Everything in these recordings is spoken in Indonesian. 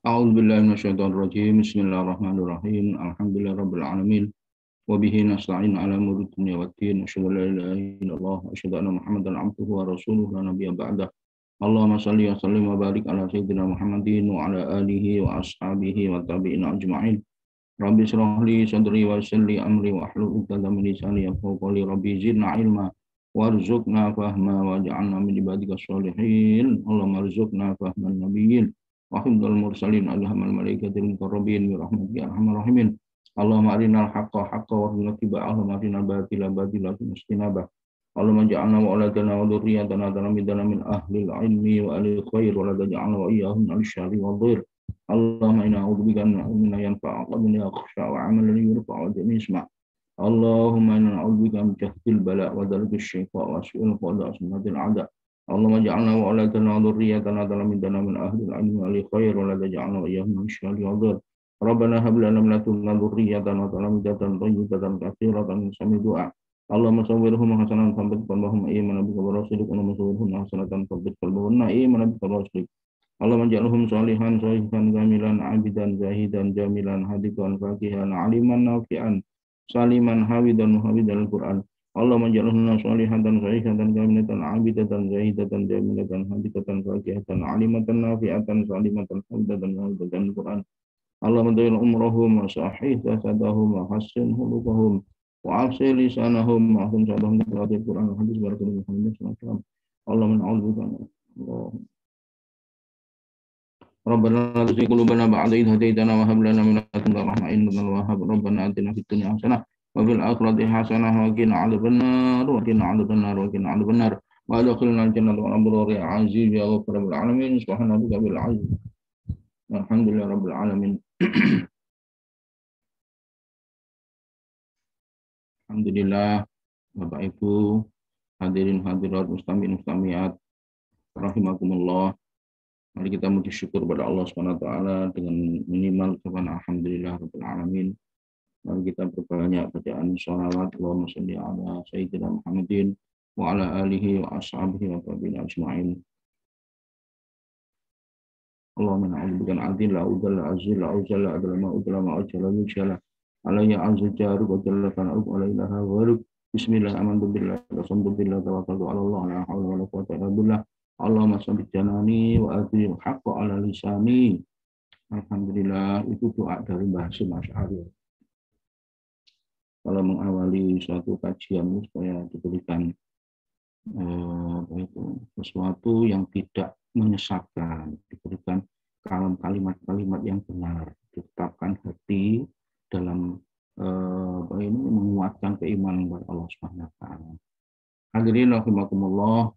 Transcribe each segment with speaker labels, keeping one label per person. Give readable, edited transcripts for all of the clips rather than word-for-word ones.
Speaker 1: A'udzubillahi minasyaitonir rajim. Bismillahirrahmanirrahim. Alhamdulillahirabbil alamin. Wa bihi nasta'in 'ala umuri dunya waddin. Asyhadu an la ilaha illallah wa asyhadu anna Muhammadan 'abduhu wa rasuluhu la nabiyya ba'dah. Allahumma shalli wa sallim wa barik ala sayyidina Muhammadin wa ala alihi wa ashabihi wa tabi'in ajma'in. Rabbi shrah li sadri wa yassir li amri wa hlul 'uqdatam min lisani yafqahu qawli. Rabbi zidna ilma warzuqna fahma waj'alna min ibadika sholihin. Allahumma arzuqna fahman nabiyyin wa hifdzal mursalin alhamdul malaikatil muqarrabin bi rahmatika ya arhamar rahimin. Allahumma arinal haqqa haqqa warzuqna ittiba'ahu, Allahumma arinal batila batila warzuqna ijtinabah. Allahumma ja'alna wa auladana wa dzurriyyatana talamidana min ahlil ilmi wa ahli khair wa la taj'alna wa iyyahum min syarri wa dhir. Allahumma inna a'udzubika min ilmin la yanfa'u wa min yakhsha wa 'amalan la yurfa'u wa min isma'. Allahumma inna a'udzubika min jahdil bala' wa dhalkis syifa' wa su'il qada' wa sunnatil 'ada'. Allahumma ja'alna wa auladana wa dzurriyyatana talamidana min ahlil ilmi wa ahli khair wa la taj'alna wa iyyahum min syarri wa dhir. Rabbana hab lana min ladunka dzurriyyatan wa talamidatan thayyibatan katsiratan sami du'a. Allahumma sawwirhum hasanan thabbit qalbahum imanan bika wa rasulik. Allahumma sawwirhum hasanatan thabbit qalbahum imanan bika wa rasulik. Allahumma ja'alhum salihan sahihan kamilan abidan zahidan jamilan hadiqan faqihan aliman nafi'an saliman hawidan muhawidan al-Qur'an. Allahumma ja'alhum salihatan sahihatan kamilatan abidatan zahidatan jamilatan hadiqatan faqihatan alimatan nafi'atan salimatan hamidatan hamidatan al-Qur'an. Allahumma tawil umrahum wa sahih jasadahum wa hassin hulukahum wa afsil lisanahum wa ahsin sadahum al Qur'an wa hadis barakatuh Muhammad sallallahu alaihi wasallam. Allahumma na'udzubika Rabbana la tuzigh qulubana ba'da idh hadaytana wa hab lana min ladunka rahmatan innaka antal wahhab. Rabbana atina fid dunya hasanah wa fil akhirati hasanah wa qina 'adzabannar wa qina 'adzabannar wa qina 'adzabannar wa adkhilna al-jannata wa abrar ya aziz ya ghafur rabbil alamin. Subhanaka bil 'azim. Alhamdulillah rabbil alamin. Alhamdulillah, Bapak Ibu, hadirin hadirat mustami'in mustami'at rahimakumullah. Mari kita memuji syukur pada Allah Subhanahu wa taala dengan minimal ucapan alhamdulillah rabbil alamin. Mari kita perbanyak bacaan shalawat Allahumma shalli ala sayyidina Muhammadin wa ala alihi wa ashabihi wa tabi'in ajma'in. Allahumma na'udzubika min adil la udalla azil la uzalla adlama udlama ajalla yujalla alayya azza jaru wa jalla kana alayhi ilaha gharib. Bismillah amantu billah wa samdu billah tawakkaltu ala Allah la haula wa la quwwata illa billah. Allahumma shabbi janani wa adil haqqa ala lisani. Alhamdulillah, itu doa dari Mbah Hasyim Asy'ari. Kalau mengawali suatu kajian supaya diberikan sesuatu yang tidak menyesatkan, diberikan kalimat-kalimat yang benar, ditetapkan hati dalam menguatkan keimanan kepada Allah Subhanahu wa taala. Hadirin rahimakumullah,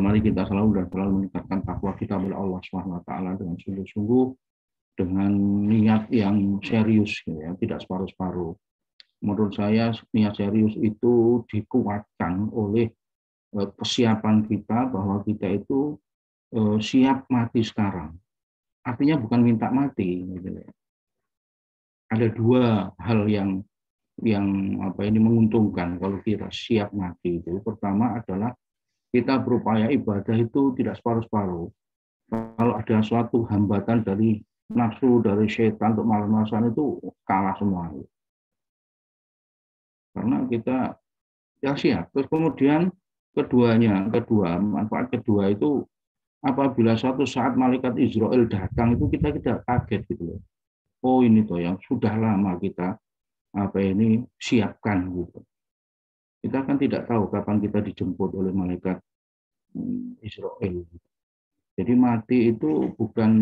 Speaker 1: mari kita selalu meningkatkan takwa kita kepada Allah Subhanahu wa taala dengan sungguh-sungguh, dengan niat yang serius ya, tidak separuh-separuh. Menurut saya niat serius itu dikuatkan oleh kesiapan kita bahwa kita itu siap mati sekarang. Artinya bukan minta mati gitu ya. Ada dua hal yang menguntungkan kalau kita siap mati itu. Pertama adalah kita berupaya ibadah itu tidak separuh-separuh. Kalau ada suatu hambatan dari nafsu, dari setan untuk malas-malasan itu kalah semua. Karena kita ya siap. Terus kemudian manfaat kedua itu apabila suatu saat malaikat Israel datang itu kita tidak kaget gitu loh. Oh ini toh yang sudah lama kita siapkan gitu. Kita kan tidak tahu kapan kita dijemput oleh malaikat Israel. Jadi mati itu bukan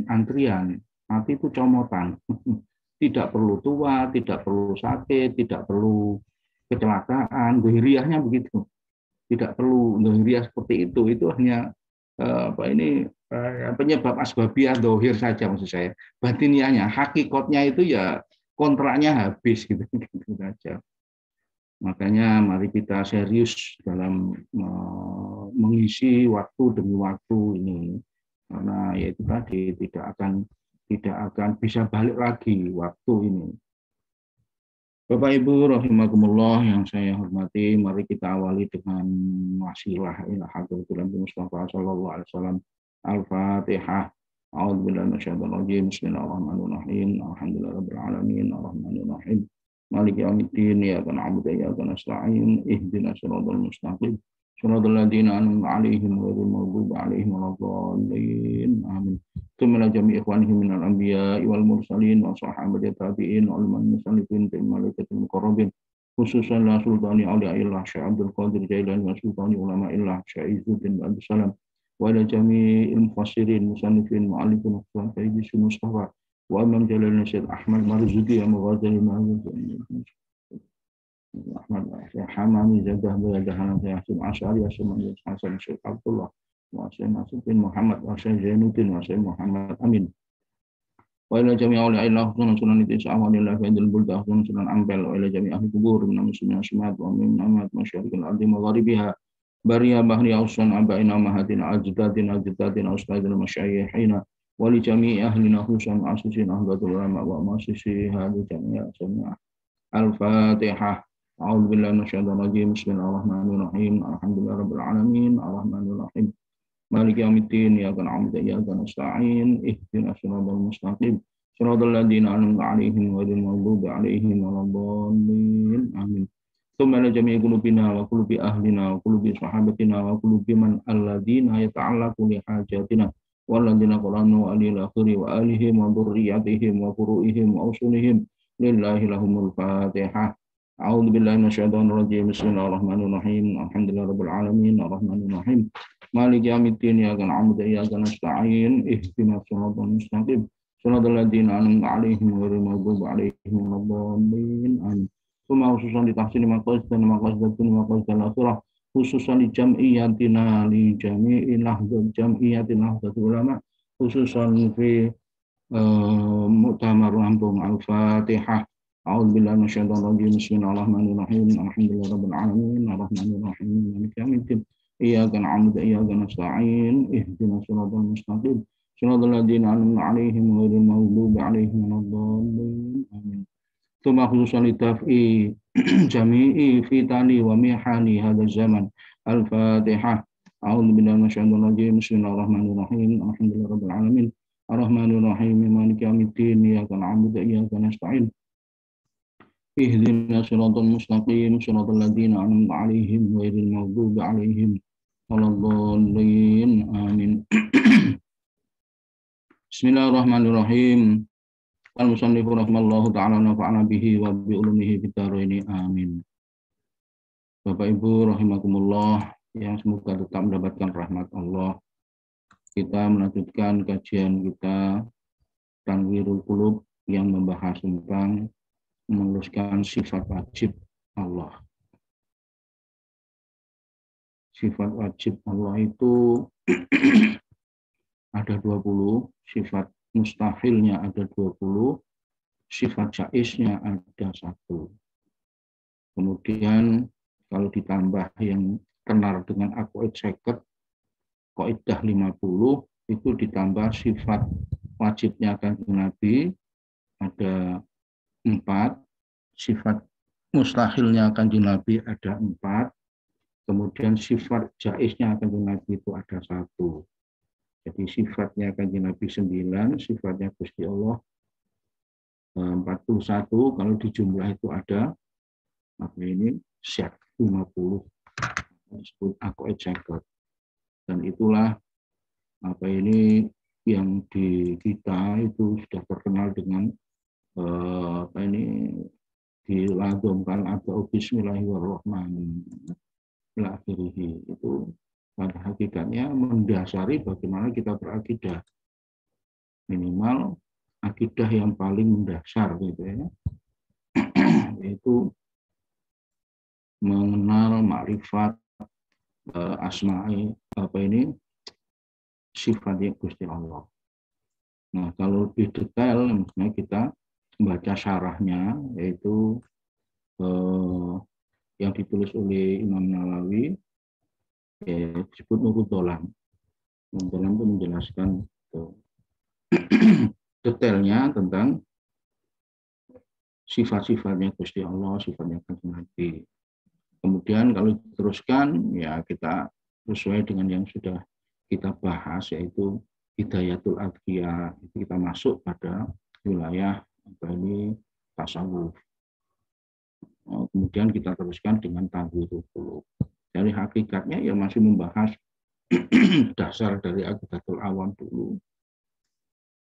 Speaker 1: antrian, mati itu comotan. Tidak perlu tua, tidak perlu sakit, tidak perlu kecelakaan, dohiriyahnya begitu. Tidak perlu dohiriyah seperti itu. Itu hanya penyebab asbabiyah dohir saja maksud saya. Batiniahnya, hakikatnya itu ya kontraknya habis gitu saja. Makanya mari kita serius dalam mengisi waktu demi waktu ini, karena yaitu tadi tidak akan bisa balik lagi waktu ini. Bapak Ibu rahimakumullah yang saya hormati, mari kita awali dengan wasilah ila hadratil Mustafa sallallahu alaihi wasallam. Al-Fatihah. A'udzu billahi minasyaitonir rajim. Bismillahirrahmanirrahim. Alhamdulillahirabbil alamin arrahmanir rahim. Maliki yaumiddin. Iyyaka na'budu wa iyyaka nasta'in. Ihdinas siratal mustaqim. Shiratal ladzina an'amta 'alaihim ghairil maghdubi 'alaihim waladdallin. Amin. Tumma jami'i ikhwanihim minal anbiya'i wal mursalin wa sahabati tabi'in wal musallifin bil malaikatil muqarrabin. Khususan la sultani awliya'illah Syekh Abdul Qadir Jailani wa sultani ulama'illah Syekh Izzuddin Abdul Salam wa ila jami'il mufassirin musannifin mu'allifin wa sayyidi Mustafa wa imam Jalal Syekh Ahmad Marzuki wa Ghazali Ahmad Hamami Zadah Bayadahan Syekh Asy'ari Syekh Hasan Syekh Abdullah wa Syekh Nasruddin Muhammad wa Syekh Zainuddin wa Syekh Muhammad Amin. Wa ila jami'i awliya'illah sunan itisa'ah wa lillahi fa'idil buldah sunan ambel wa ila jami'i ahli kubur minal muslimin asmat wa min amat masyarikil ardi magharibiha bariya bahri ausan abaina mahatina ajdadina ustadina masyayikhina wa li jami'i ahlina husan asisin ahdatul ulama wa masisi hadi jami'a jami'a al-fatihah. A'udzu billahi minasyaitonir rajim. Bismillahirrahmanirrahim. Alhamdulillahirabbil alamin arrahmanir rahim. Maliki yaumiddin. Iyyaka na'budu wa iyyaka nasta'in. Ihdinas siratal mustaqim. Siratal ladzina an'amta 'alaihim ghairil maghdubi 'alaihim waladdallin. Amin. Tsumma la jami'i qulubina wa qulubi ahlina wa qulubi sahabatina wa qulubi man alladzina yata'allaqu li hajatina walladzina qaranu alil akhiri wa alihim wa dhurriyyatihim wa furu'ihim wa usulihim lillahi lahumul fatihah. A'udzu billahi minasyaitonir rajim. Bismillahirrahmanirrahim. Alhamdulillahirabbil alamin arrahmanir rahim. Maliki yaumiddin. Iyyaka na'budu wa iyyaka nasta'in. Ihdinas siratal mustaqim. Shiratal ladzina an'amta 'alaihim ghairil maghdubi 'alaihim waladdallin. Amin. Tsumma khususan di tahsin maqasid dan maqasid al-akhirah khususan di jam'iyatina li jami'i jam'iyatin nahdlatul ulama khususan fi mu'tamar antum al-fatihah. A'udzu billahi minasyaitonir rajim. Bismillahirrahmanirrahim. Alhamdulillahirabbil alamin arrahmanir rahim. Maliki yaumiddin. Iyyaka na'budu wa iyyaka nasta'in. Ihdinas siratal mustaqim. Shiratal ladzina an'amta 'alaihim ghairil maghdubi 'alaihim waladdallin. Amin. Tsumma khususan li daf'i jami'i fitani wa mihani hadzal zaman. Al-Fatihah. A'udzu billahi minasyaitonir rajim. Bismillahirrahmanirrahim. Alhamdulillahirabbil alamin arrahmanir rahim. Maliki yaumiddin. Iyyaka na'budu wa iyyaka nasta'in. Ihdinas siratal mustaqim. Shiratal ladzina an'amta 'alaihim ghairil maghdubi 'alaihim waladdallin. Amin. Bismillahirrahmanirrahim. Al-musannifu rahimallahu ta'ala nafa'ana bihi wa bi ulumihi fid dharain. Amin. Bapak Ibu rahimakumullah yang semoga tetap mendapatkan rahmat Allah. Kita melanjutkan kajian kita Tanwirul Qulub yang membahas tentang meluluskan sifat wajib Allah. Sifat wajib Allah itu ada 20, sifat mustahilnya ada 20, sifat jaiznya ada 1. Kemudian kalau ditambah yang kenal dengan aqwaid 50, qaidah 50, itu ditambah sifat wajibnya Kanjeng Nabi ada 4, sifat mustahilnya Kanjeng Nabi ada 4, kemudian sifat jaiznya Kanjeng Nabi itu ada 1. Jadi sifatnya Kanjeng Nabi 9, sifatnya Gusti Allah 41, kalau dijumlah itu ada apa ini 50, disebut aqwaid 50. Dan itulah apa ini yang di kita itu sudah terkenal dengan apa ini diladomkan atau bismillahirrahmanirrahim itu pada hakikatnya mendasari bagaimana kita berakidah, minimal akidah yang paling mendasar gitu ya, yaitu mengenal makrifat asma'i apa ini sifatnya Gusti Allah. Nah kalau lebih detail misalnya kita membaca syarahnya yaitu yang ditulis oleh Imam Nawawi disebut Nurul Dolam. Nurul Dolam itu menjelaskan detailnya tentang sifat-sifatnya Gusti Allah, sifatnya Kanjeng Nabi. Kemudian kalau diteruskan ya kita sesuai dengan yang sudah kita bahas yaitu hidayatul adhiyah, itu kita masuk pada wilayah tasawuf. Kemudian kita teruskan dengan Tadhirul Qulub. Dari hakikatnya ya masih membahas dasar dari Aqidatul Awam dulu.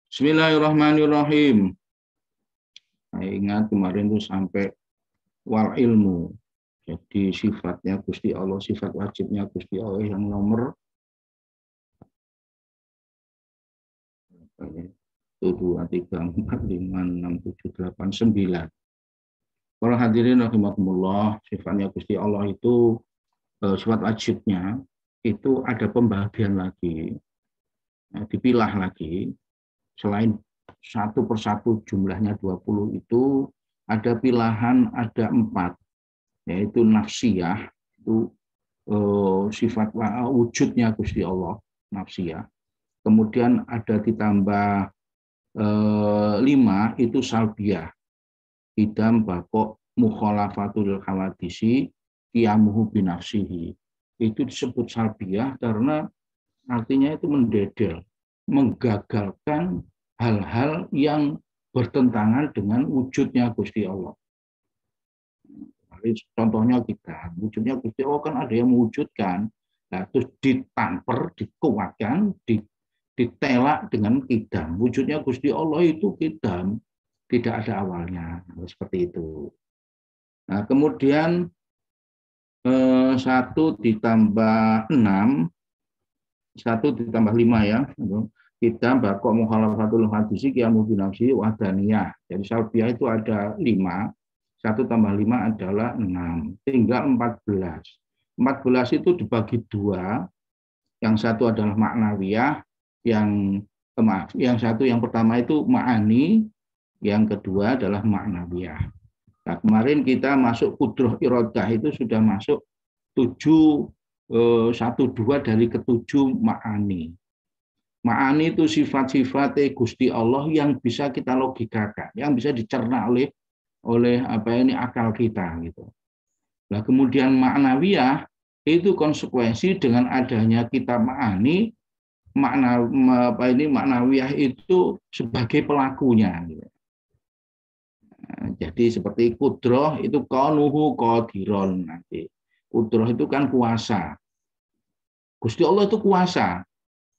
Speaker 1: Bismillahirrahmanirrahim. Saya ingat kemarin itu sampai wal ilmu. Jadi sifatnya Gusti Allah, sifat wajibnya Gusti Allah yang nomor 1, 2, 3, 4, 5, 6, 7, 8, 9. Para hadirin rahimakumullah, sifatnya Gusti Allah itu sifat wajibnya itu ada pembagian lagi, dipilah lagi. Selain satu persatu jumlahnya 20 itu ada pilahan, ada 4, yaitu nafsiyah, itu sifat wujudnya Gusti Allah, nafsiyah. Kemudian ada ditambah 5 itu salbiyah, idam bakok mukhalafatul hawadisi qiyamuhu binafsihi. Itu disebut salbiyah karena artinya itu mendedel, menggagalkan hal-hal yang bertentangan dengan wujudnya Gusti Allah. Contohnya kita, wujudnya Gusti Allah kan ada yang mewujudkan, nah, terus ditamper, dikuatkan, ditelak dengan kidam. Wujudnya Gusti Allah itu kidam, tidak ada awalnya, seperti itu. Nah, kemudian 1 ditambah 6, 1 ditambah 5 ya, kita bakok mukhalafatul hadisi qiyamu binafsi wahdaniyah. Jadi salbiyah itu ada 5, 1 tambah 5 adalah 6, tinggal 14. 14 itu dibagi 2, yang satu adalah maknawiyah, yang pertama itu ma'ani, yang kedua adalah maknawiyah. Nah, kemarin kita masuk kudroh irodah itu sudah masuk 1/2 dari ke-7 ma'ani. Ma'ani itu sifat-sifat Gusti Allah yang bisa kita logikakan, yang bisa dicerna oleh akal kita gitu. Nah, kemudian maknawiyah itu konsekuensi dengan adanya kita ma'ani, maknawiyah itu sebagai pelakunya gitu. Nah, jadi seperti kudroh itu kaunuhu qadiron, nanti kudroh itu kan kuasa. Gusti Allah itu kuasa.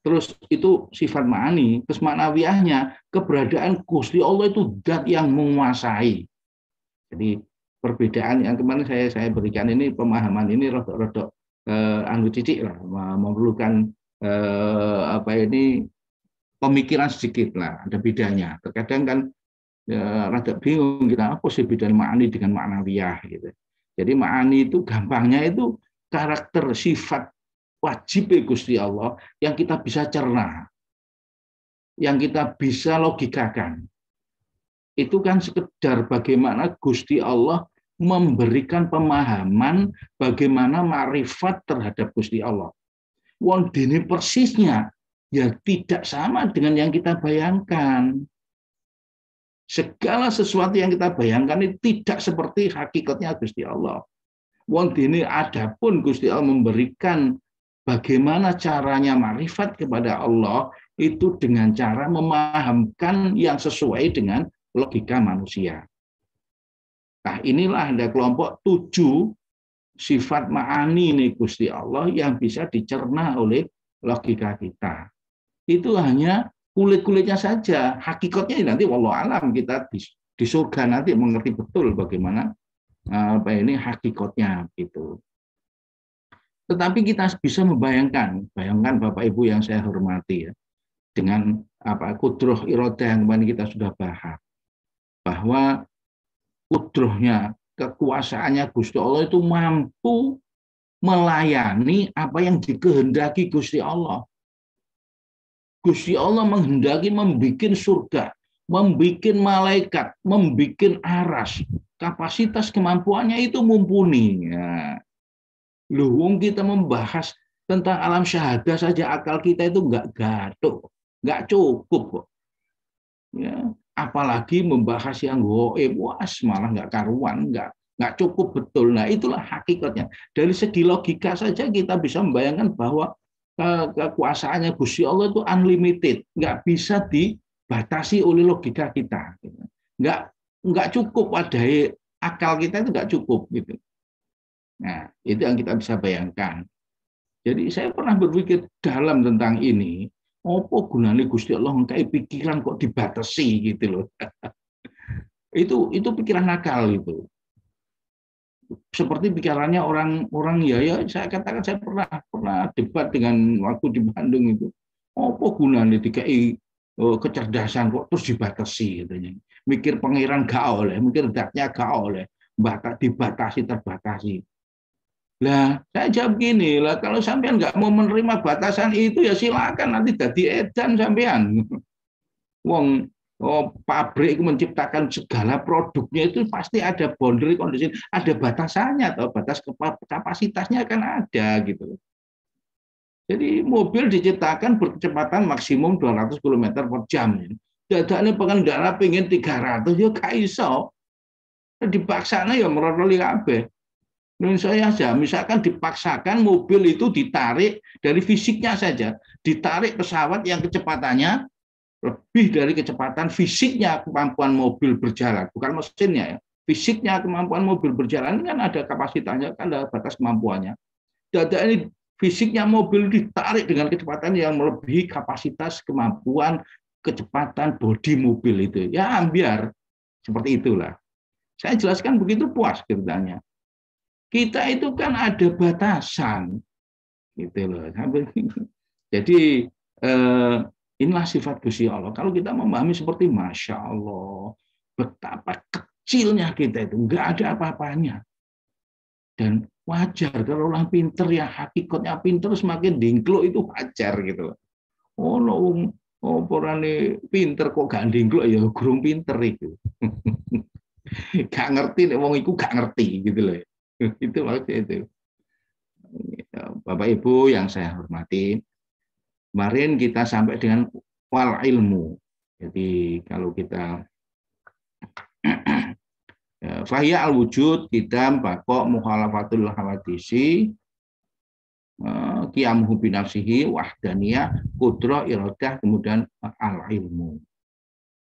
Speaker 1: Terus itu sifat ma'ani, terus maknawiyahnya keberadaan Gusti Allah itu zat yang menguasai. Jadi perbedaan yang kemarin saya berikan ini, pemahaman ini rodok titik lah, memerlukan pemikiran sedikit lah, ada bedanya. Terkadang kan rada bingung kita apa sih bedanya ma'ani dengan maknawiyah gitu. Jadi ma'ani itu gampangnya itu karakter sifat wajib Gusti Allah yang kita bisa cerna, yang kita bisa logikakan. Itu kan sekedar bagaimana Gusti Allah memberikan pemahaman bagaimana makrifat terhadap Gusti Allah. Wong dene persisnya ya tidak sama dengan yang kita bayangkan. Segala sesuatu yang kita bayangkan itu tidak seperti hakikatnya Gusti Allah. Wong dene adapun Gusti Allah memberikan bagaimana caranya makrifat kepada Allah itu dengan cara memahamkan yang sesuai dengan logika manusia. Nah, inilah ada kelompok 7 sifat ma'ani nih Gusti Allah yang bisa dicerna oleh logika kita. Itu hanya kulit-kulitnya saja. Hakikatnya nanti wallahu alam kita di surga nanti mengerti betul bagaimana hakikatnya gitu. Tetapi kita bisa bayangkan Bapak Ibu yang saya hormati ya, dengan kudroh irodah yang kemarin kita sudah bahas, bahwa kudrohnya, kekuasaannya Gusti Allah itu mampu melayani apa yang dikehendaki Gusti Allah. Gusti Allah menghendaki membikin surga, membikin malaikat, membikin aras. Kapasitas kemampuannya itu mumpuni. Ya. Wong kita membahas tentang alam syahadah saja akal kita itu nggak gaduh, nggak cukup. Ya, apalagi membahas yang goib, malah nggak karuan, nggak cukup betul. Nah, itulah hakikatnya. Dari segi logika saja kita bisa membayangkan bahwa kekuasaannya Gusti Allah itu unlimited, nggak bisa dibatasi oleh logika kita. Nggak cukup wadai akal kita itu nggak cukup gitu. Nah, itu yang kita bisa bayangkan. Jadi saya pernah berpikir dalam tentang ini, apa gunanya Gusti Allah ngkai pikiran kok dibatasi gitu loh. Itu pikiran nakal itu. Seperti pikirannya orang ya saya katakan saya pernah debat dengan waktu di Bandung itu. Apa gunanya dikai kecerdasan kok terus dibatasi katanya. Mikir pangeran gak oleh, mikir zatnya gak oleh, dibatasi terbatasi. Lah, saya jawab gini lah, kalau sampean nggak mau menerima batasan itu ya silakan nanti jadi edan sampean. Wong pabrik menciptakan segala produknya itu pasti ada boundary condition, ada batasannya atau batas kapasitasnya akan ada gitu. Jadi mobil diciptakan berkecepatan maksimum 200 km per jam. Dadane pengendara pengen 300 ya gak iso. Dipaksana ya merotoli kabeh. Indonesia saja, misalkan dipaksakan mobil itu ditarik dari fisiknya saja, ditarik pesawat yang kecepatannya lebih dari kecepatan fisiknya kemampuan mobil berjalan, bukan mesinnya ya. Fisiknya kemampuan mobil berjalan kan ada kapasitasnya, kan ada batas kemampuannya. Data ini fisiknya mobil ditarik dengan kecepatan yang melebihi kapasitas kemampuan kecepatan bodi mobil itu. Ya ambiar seperti itulah. Saya jelaskan begitu puas ceritanya. Kita itu kan ada batasan, gitu loh. Jadi inilah sifat Gusti Allah. Kalau kita memahami seperti Masya Allah, betapa kecilnya kita itu, nggak ada apa-apanya. Dan wajar kalau orang pinter ya hakikatnya pinter semakin dingkluk itu wajar gitu. Oh no, porane pinter kok gak dingkluk ya gurung pinter itu. Gak ngerti, wong iku gak ngerti gitu loh. Itu maksudnya itu. Bapak Ibu yang saya hormati, kemarin kita sampai dengan wal ilmu. Jadi kalau kita fahya al wujud kita bakok mukhalafatul hawadisi qiyamuhu binafsihi wahdaniyah qudrah iradah kemudian al ilmu.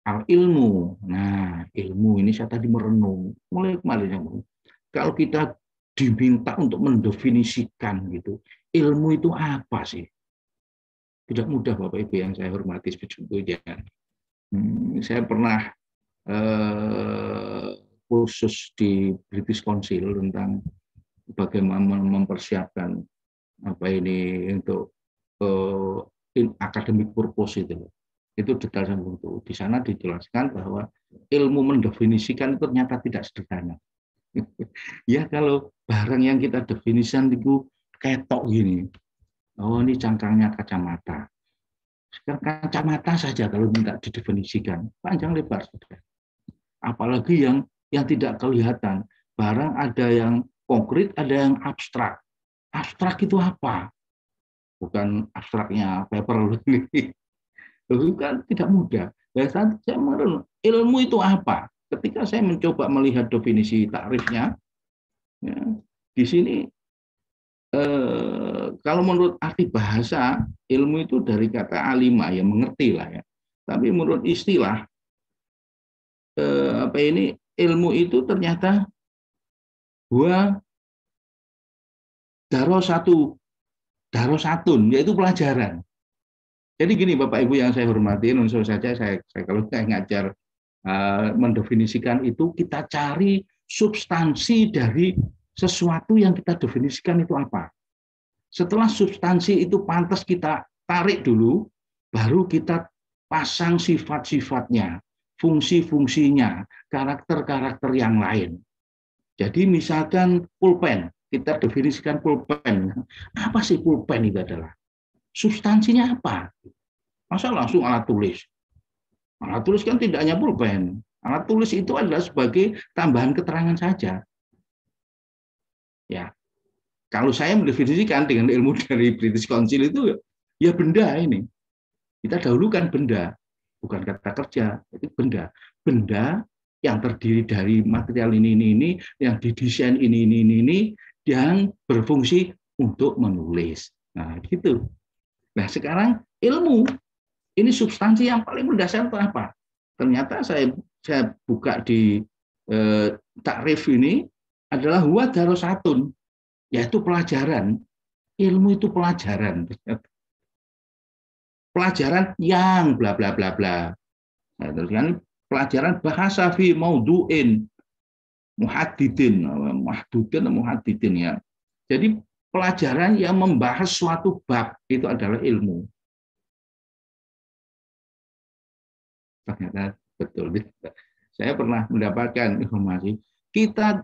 Speaker 1: Al ilmu. Nah, ilmu ini saya tadi merenung mulai kemarin. Kalau kita diminta untuk mendefinisikan gitu, ilmu itu apa sih? Tidak mudah Bapak Ibu yang saya hormati sebetulnya. Saya pernah khusus di British Council tentang bagaimana mempersiapkan apa ini untuk academic purpose itu detail itu. Di sana dijelaskan bahwa ilmu mendefinisikan itu ternyata tidak sederhana. Ya kalau barang yang kita definisikan itu ketok gini, oh ini cangkangnya kacamata. Sekarang kacamata saja kalau minta didefinisikan panjang lebar sudah. Apalagi yang tidak kelihatan. Barang ada yang konkret, ada yang abstrak. Abstrak itu apa? Bukan abstraknya paper ini. Itu kan tidak mudah. Saya mengenal ilmu itu apa? Ketika saya mencoba melihat definisi takrifnya, ya, di sini kalau menurut arti bahasa ilmu itu dari kata alima ya mengerti lah ya. Tapi menurut istilah apa ini ilmu itu ternyata dua darosatun yaitu pelajaran. Jadi gini Bapak Ibu yang saya hormati, unsur saja saya kalau saya ngajar mendefinisikan itu kita cari substansi dari sesuatu yang kita definisikan itu apa. Setelah substansi itu pantas kita tarik dulu, baru kita pasang sifat-sifatnya, fungsi-fungsinya, karakter-karakter yang lain. Jadi misalkan pulpen, kita definisikan pulpen. Apa sih pulpen itu adalah? Substansinya apa? Masa langsung alat tulis? Alat tulis kan tidak hanya pulpen. Alat tulis itu adalah sebagai tambahan keterangan saja. Ya, kalau saya mendefinisikan dengan ilmu dari British Council itu, ya benda ini. Kita dahulukan benda, bukan kata kerja, itu benda. Benda yang terdiri dari material ini, yang didesain ini, yang berfungsi untuk menulis. Nah, gitu. Nah sekarang ilmu, ini substansi yang paling mendasar itu apa? Ternyata saya buka di takrif ini adalah huwa darasatun, yaitu pelajaran. Ilmu itu pelajaran. Pelajaran yang bla bla bla bla. Nah, terus kan pelajaran bahasa fi mauduin muhaddidin ya. Jadi pelajaran yang membahas suatu bab itu adalah ilmu. Ternyata betul. Saya pernah mendapatkan informasi, kita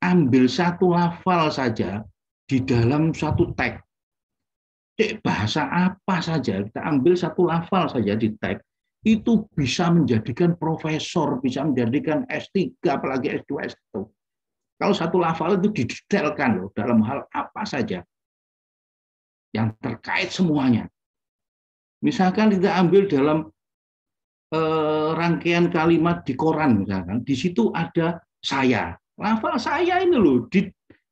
Speaker 1: ambil satu lafal saja di dalam satu teks. Bahasa apa saja, kita ambil satu lafal saja di teks, itu bisa menjadikan profesor, bisa menjadikan S3, apalagi S2, S1. Kalau satu lafal itu didetailkan loh, dalam hal apa saja yang terkait semuanya. Misalkan kita ambil dalam rangkaian kalimat di koran, misalkan di situ ada saya. Lafal saya ini loh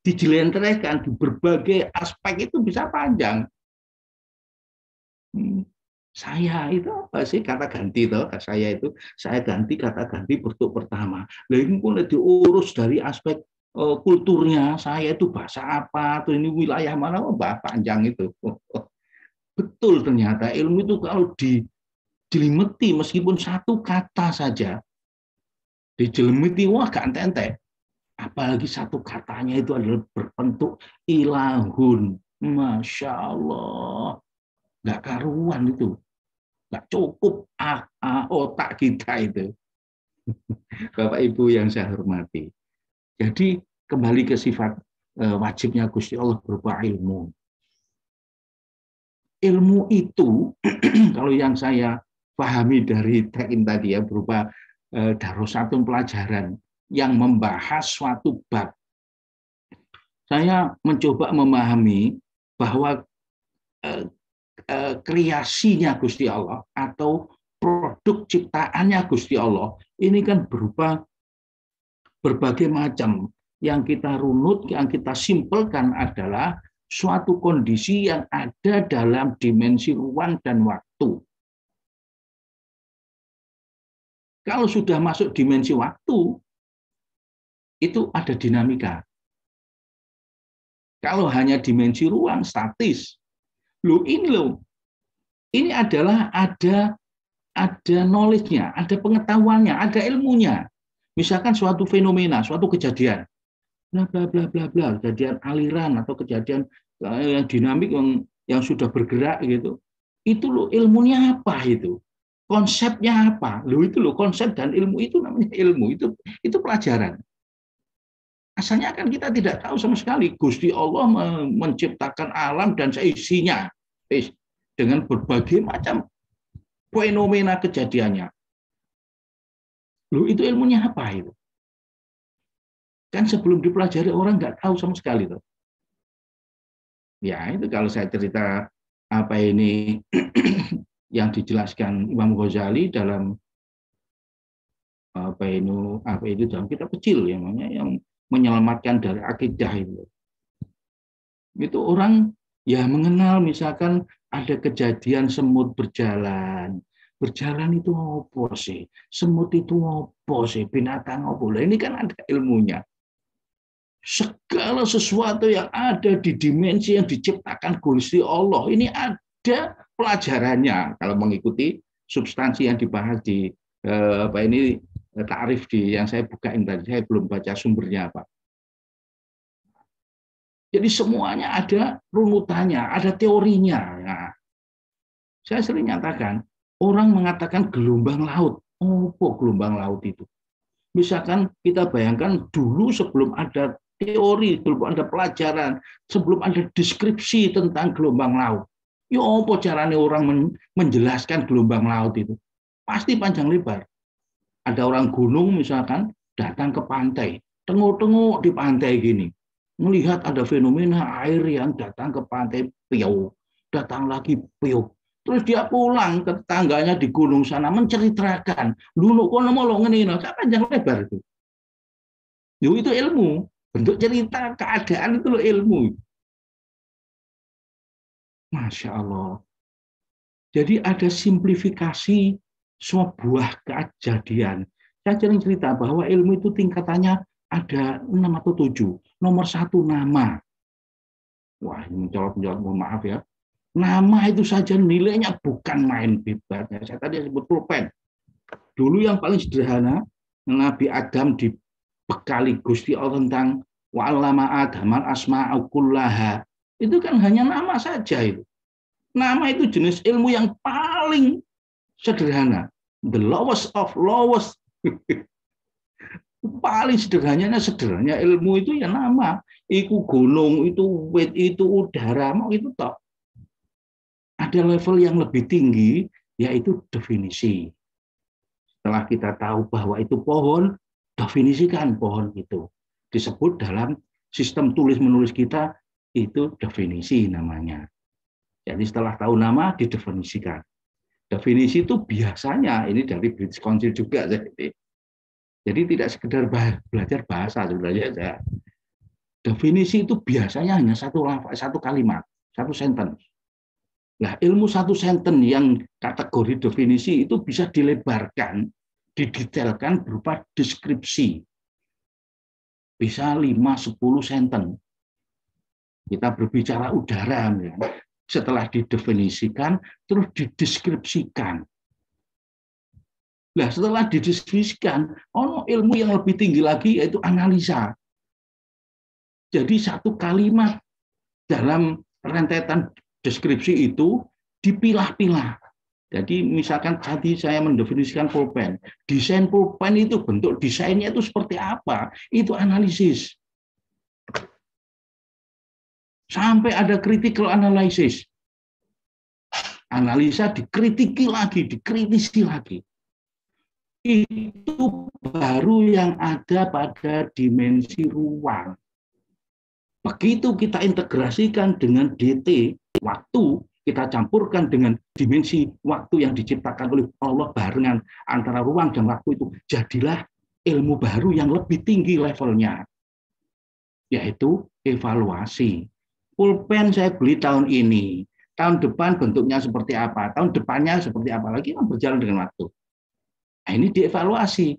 Speaker 1: dijelentrehkan di berbagai aspek, itu bisa panjang. Saya itu apa sih kata ganti toh? Saya ganti kata ganti bentuk pertama. Lah ini pun diurus dari aspek kulturnya. Saya itu bahasa apa? Atau ini wilayah mana? Panjang itu. Betul, ternyata ilmu itu kalau dijelimeti meskipun satu kata saja dijelimeti, wah gak entek. Apalagi satu katanya itu adalah berbentuk ilahun. Masya Allah. Gak karuan itu. Nggak cukup otak kita itu. Bapak Ibu yang saya hormati. Jadi kembali ke sifat wajibnya Gusti Allah berupa ilmu. Ilmu itu kalau yang saya pahami dari tekin tadi ya, berupa darusatun, pelajaran yang membahas suatu bab. Saya mencoba memahami bahwa kreasinya Gusti Allah atau produk ciptaannya Gusti Allah ini kan berupa berbagai macam. Yang kita runut, yang kita simpelkan adalah suatu kondisi yang ada dalam dimensi ruang dan waktu. Kalau sudah masuk dimensi waktu, itu ada dinamika. Kalau hanya dimensi ruang, statis. Ini adalah ada knowledge-nya, ada pengetahuannya, ada ilmunya. Misalkan suatu fenomena, suatu kejadian, bla bla bla bla bla, kejadian aliran atau kejadian yang dinamik yang sudah bergerak gitu. Itu loh ilmunya apa itu? Konsepnya apa? Itu loh konsep dan ilmu itu namanya ilmu. Itu pelajaran. Asalnya kan kita tidak tahu sama sekali. Gusti Allah menciptakan alam dan seisinya dengan berbagai macam fenomena kejadiannya. Loh, itu ilmunya apa itu? Kan sebelum dipelajari orang nggak tahu sama sekali tuh. Ya itu kalau saya cerita apa ini yang dijelaskan Imam Ghazali dalam apa itu dalam kitab kecil yang menyelamatkan dari akidah itu. Itu orang ya mengenal misalkan ada kejadian semut berjalan. Berjalan itu apa sih? Semut itu apa sih? Binatang apa? Ini kan ada ilmunya. Segala sesuatu yang ada di dimensi yang diciptakan Gusti Allah ini ada pelajarannya kalau mengikuti substansi yang dibahas di takrif di yang saya bukain tadi. Saya belum baca sumbernya apa. Jadi semuanya ada runutannya, ada teorinya. Nah, saya sering nyatakan, orang mengatakan gelombang laut. Apa gelombang laut itu? Misalkan kita bayangkan dulu sebelum ada teori, sebelum ada pelajaran, sebelum ada deskripsi tentang gelombang laut. Ya apa caranya orang menjelaskan gelombang laut itu? Pasti panjang lebar. Ada orang gunung misalkan datang ke pantai, tengok-tengok di pantai gini. Melihat ada fenomena air yang datang ke pantai piau, datang lagi piau. Terus dia pulang ke tetangganya di gunung sana menceritakan, lu kok mau ngene panjang lebar itu. Itu ilmu, bentuk cerita keadaan itu loh ilmu. Masya Allah. Jadi ada simplifikasi sebuah kejadian. Saya sering cerita bahwa ilmu itu tingkatannya ada 6 atau 7. Nomor 1 nama. Wah, ini mencolok-mencolok, mohon maaf ya. Nama itu saja nilainya bukan main bebas. Saya tadi sebut pulpen. Dulu yang paling sederhana, Nabi Adam dibekali Gusti Allah tentang wa'allama Adamal asma'u kullaha. Itu kan hanya nama saja itu. Nama itu jenis ilmu yang paling sederhana. The lowest of lowest. Paling sederhananya ilmu itu ya nama. Itu gunung, itu wit, itu udara, mau itu toh. Ada level yang lebih tinggi, yaitu definisi. Setelah kita tahu bahwa itu pohon, definisikan pohon itu. Disebut dalam sistem tulis-menulis kita, itu definisi namanya. Jadi setelah tahu nama, didefinisikan. Definisi itu biasanya, ini dari British Council juga. Jadi tidak sekedar belajar bahasa sebenarnya. Definisi itu biasanya hanya satu kalimat, satu sentence. Nah, ilmu satu sentence yang kategori definisi itu bisa dilebarkan, didetailkan berupa deskripsi. Bisa 5-10 sentence. Kita berbicara udara, ya. Setelah didefinisikan, terus dideskripsikan. Nah, setelah dideskripsikan, ilmu yang lebih tinggi lagi yaitu analisa. Jadi satu kalimat dalam rentetan deskripsi itu dipilah-pilah. Jadi misalkan tadi saya mendefinisikan pulpen. Desain pulpen itu bentuk desainnya itu seperti apa? Itu analisis. Sampai ada critical analysis. Analisa dikritisi lagi. Itu baru yang ada pada dimensi ruang. Begitu kita integrasikan dengan DT, waktu, kita campurkan dengan dimensi waktu yang diciptakan oleh Allah barengan antara ruang dan waktu itu, jadilah ilmu baru yang lebih tinggi levelnya, yaitu evaluasi. Pulpen saya beli tahun ini, tahun depan bentuknya seperti apa, tahun depannya seperti apa lagi, kan berjalan dengan waktu. Nah, ini dievaluasi.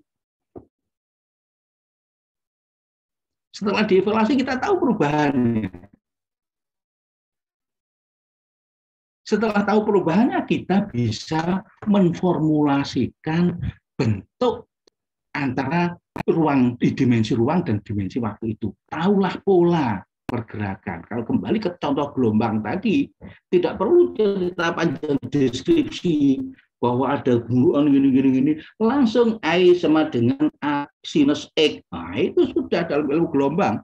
Speaker 1: Setelah dievaluasi kita tahu perubahannya. Setelah tahu perubahannya kita bisa menformulasikan bentuk antara ruang di dimensi ruang dan dimensi waktu itu. Tahulah pola pergerakan. Kalau kembali ke contoh gelombang tadi, tidak perlu cerita panjang deskripsi bahwa ada gunungan gini, langsung I sama dengan A sinus X. Nah, itu sudah dalam ilmu gelombang.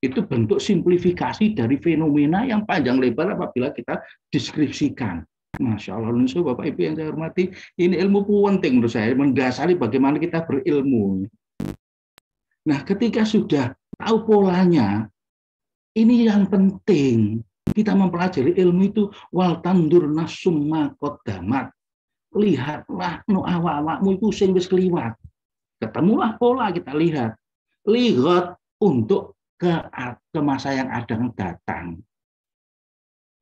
Speaker 1: Itu bentuk simplifikasi dari fenomena yang panjang lebar apabila kita deskripsikan. Masya Allah, Bapak Ibu yang saya hormati, ini ilmu penting menurut saya, mendasari bagaimana kita berilmu. Nah, ketika sudah tahu polanya, ini yang penting. Kita mempelajari ilmu itu, wal tandur nasumma qaddamat. Lihatlah nu awak-awakmu itu sing wis kliwat. Ketemulah pola kita lihat. Lihat untuk ke masa yang akan datang.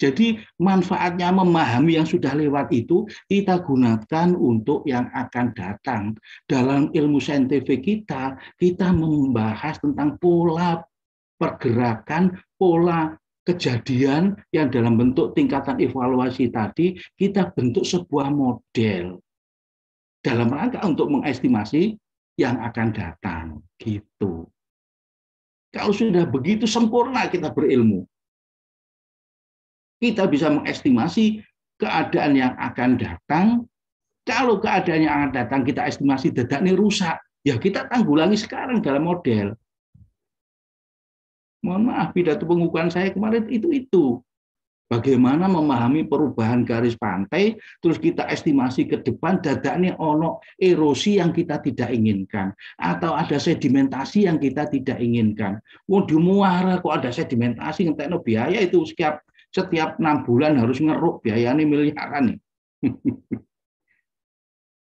Speaker 1: Jadi manfaatnya memahami yang sudah lewat itu kita gunakan untuk yang akan datang. Dalam ilmu saintifik kita membahas tentang pola pergerakan, pola kejadian yang dalam bentuk tingkatan evaluasi tadi kita bentuk sebuah model dalam rangka untuk mengestimasi yang akan datang. Gitu. Kalau sudah begitu sempurna kita berilmu, kita bisa mengestimasi keadaan yang akan datang. Kalau keadaan yang akan datang kita estimasi dadak ini rusak, ya kita tanggulangi sekarang dalam model. Mohon maaf, pidato pengukuhan saya kemarin itu. Bagaimana memahami perubahan garis pantai, terus kita estimasi ke depan dadaknya ono erosi yang kita tidak inginkan, atau ada sedimentasi yang kita tidak inginkan. Mau di muara kok ada sedimentasi, ngetekno biaya itu setiap 6 bulan harus ngeruk, biayanya miliaran nih.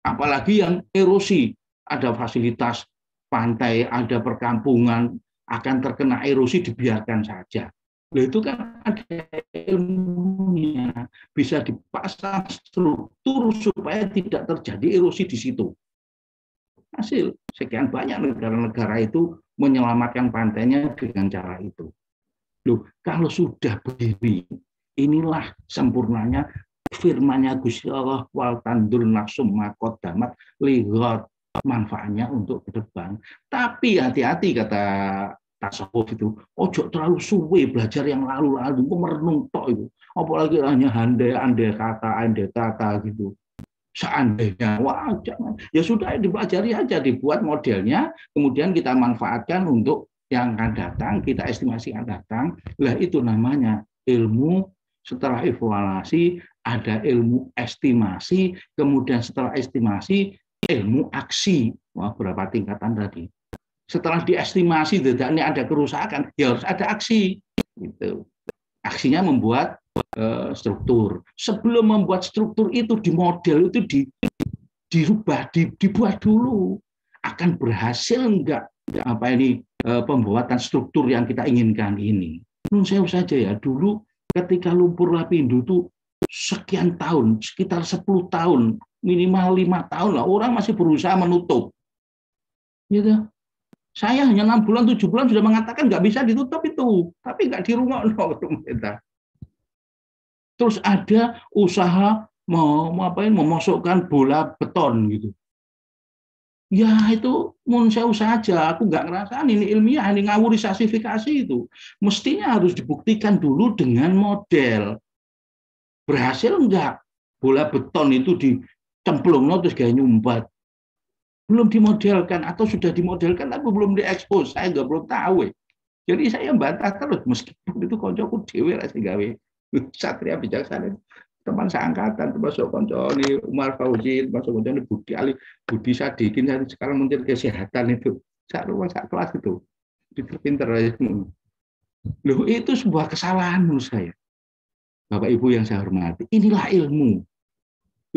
Speaker 1: Apalagi yang erosi, ada fasilitas pantai, ada perkampungan, akan terkena erosi dibiarkan saja. Nah, itu kan ada ilmunya, bisa dipasang struktur supaya tidak terjadi erosi di situ. Hasil sekian banyak negara-negara itu menyelamatkan pantainya dengan cara itu. Loh, kalau sudah berdiri, inilah sempurnanya firman-Nya Gusti Allah, wal tandur nafsum makot damat, lihat manfaatnya untuk ke depan. Tapi hati-hati kata tasawuf itu, ojo terlalu suwe belajar yang lalu-lalu, kok merenung tok itu. Apalagi hanya andai kata gitu. Seandainya, wah jangan. Ya sudah dipelajari aja, dibuat modelnya, kemudian kita manfaatkan untuk yang akan datang, kita estimasi akan datang. Lah itu namanya ilmu. Setelah evaluasi ada ilmu estimasi, kemudian setelah estimasi ilmu aksi. Wah, berapa tingkatan tadi? Setelah diestimasi tidak ini ada kerusakan, ya harus ada aksi. Gitu. Aksinya membuat struktur. Sebelum membuat struktur itu di model itu dirubah, dibuat dulu. Akan berhasil enggak apa ini pembuatan struktur yang kita inginkan ini. Nun sewu saja ya, dulu ketika lumpur lapindo itu sekian tahun, sekitar 10 tahun, minimal 5 tahun lah, orang masih berusaha menutup. Gitu. Saya hanya 6 bulan, 7 bulan sudah mengatakan nggak bisa ditutup itu, tapi nggak dirungok pemerintah. Terus ada usaha memasukkan bola beton gitu. Ya itu saya saja, aku nggak ngerasain ini ilmiah, ini ngawuri sasifikasi itu. Mestinya harus dibuktikan dulu dengan model. Berhasil enggak bola beton itu dicemplung terus kayak nyumbat. Belum dimodelkan atau sudah dimodelkan tapi belum diekspos, saya nggak belum tahu. Jadi saya bantah terus meskipun itu koncoku dhewe ra sing gawe. Satria bijaksana teman seangkatan termasuk konco ini Umar Fauzi, termasuk konco ini Budi Ali, Budi Sadikin sekarang Menteri Kesehatan itu. Sak rumah sak kelas itu. Pinter-pinter. Loh, itu sebuah kesalahan menurut saya. Bapak Ibu yang saya hormati, inilah ilmu.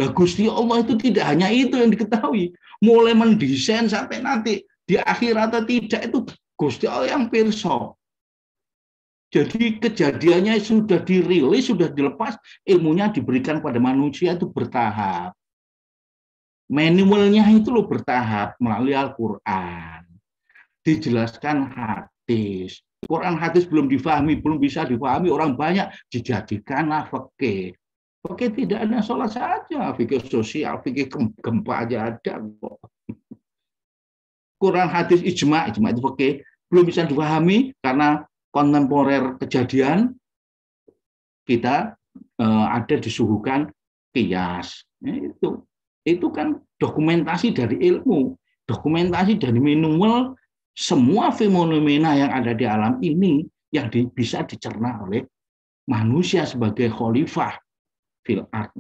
Speaker 1: Lah Gusti Allah itu tidak hanya itu yang diketahui. Mulai mendesain sampai nanti di akhir atau tidak itu Gusti Allah yang pirsa. Jadi kejadiannya sudah dirilis, sudah dilepas, ilmunya diberikan pada manusia itu bertahap. Manualnya itu loh bertahap melalui Al-Quran. Dijelaskan hadis. Quran hadis belum difahami, belum bisa difahami orang banyak, dijadikanlah fikih. Fikih tidak ada sholat saja, fikih sosial, fikih gempa aja ada kok. Quran hadis ijma itu fikih, belum bisa difahami karena kontemporer kejadian kita ada disuguhkan kias. Itu kan dokumentasi dari ilmu, dokumentasi dari manual semua fenomena yang ada di alam ini yang bisa dicerna oleh manusia sebagai khalifah fil ard.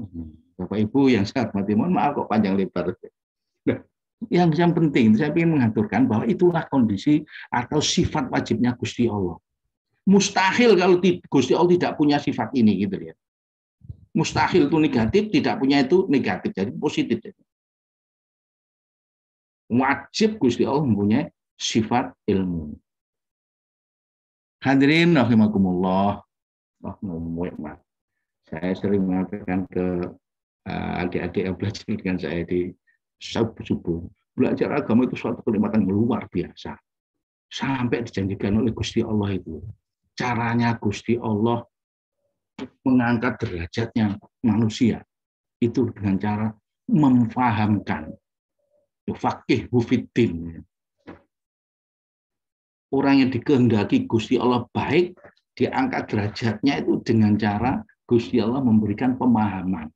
Speaker 1: Bapak Ibu yang saya hormati, mohon maaf kok panjang lebar. Nah, yang penting saya ingin mengaturkan bahwa itulah kondisi atau sifat wajibnya Gusti Allah. Mustahil kalau Gusti Allah tidak punya sifat ini gitu ya. Mustahil itu negatif, tidak punya itu negatif, jadi positif. Wajib Gusti Allah mempunyai sifat ilmu. Hadirin rahimakumullah. Saya sering mengatakan ke adik-adik yang belajar dengan saya di subuh. Belajar agama itu suatu kenikmatan luar biasa. Sampai dijanjikan oleh Gusti Allah itu. Caranya Gusti Allah mengangkat derajatnya manusia itu dengan cara memfahamkan faqih hufiddin. Orang yang dikehendaki Gusti Allah baik diangkat derajatnya itu dengan cara Gusti Allah memberikan pemahaman.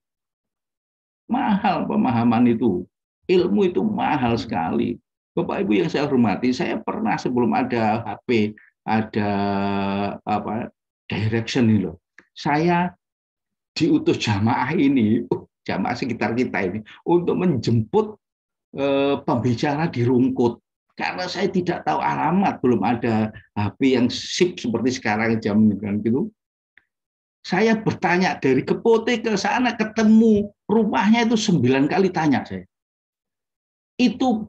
Speaker 1: Mahal pemahaman itu. Ilmu itu mahal sekali. Bapak Ibu yang saya hormati, saya pernah sebelum ada HP, ada direction ini loh. Saya diutus jamaah ini, jamaah sekitar kita ini, untuk menjemput pembicara di Rungkut. Karena saya tidak tahu alamat, belum ada HP yang sip seperti sekarang jam gitu. Saya bertanya dari Kepote ke sana, ketemu rumahnya itu 9 kali tanya saya. Itu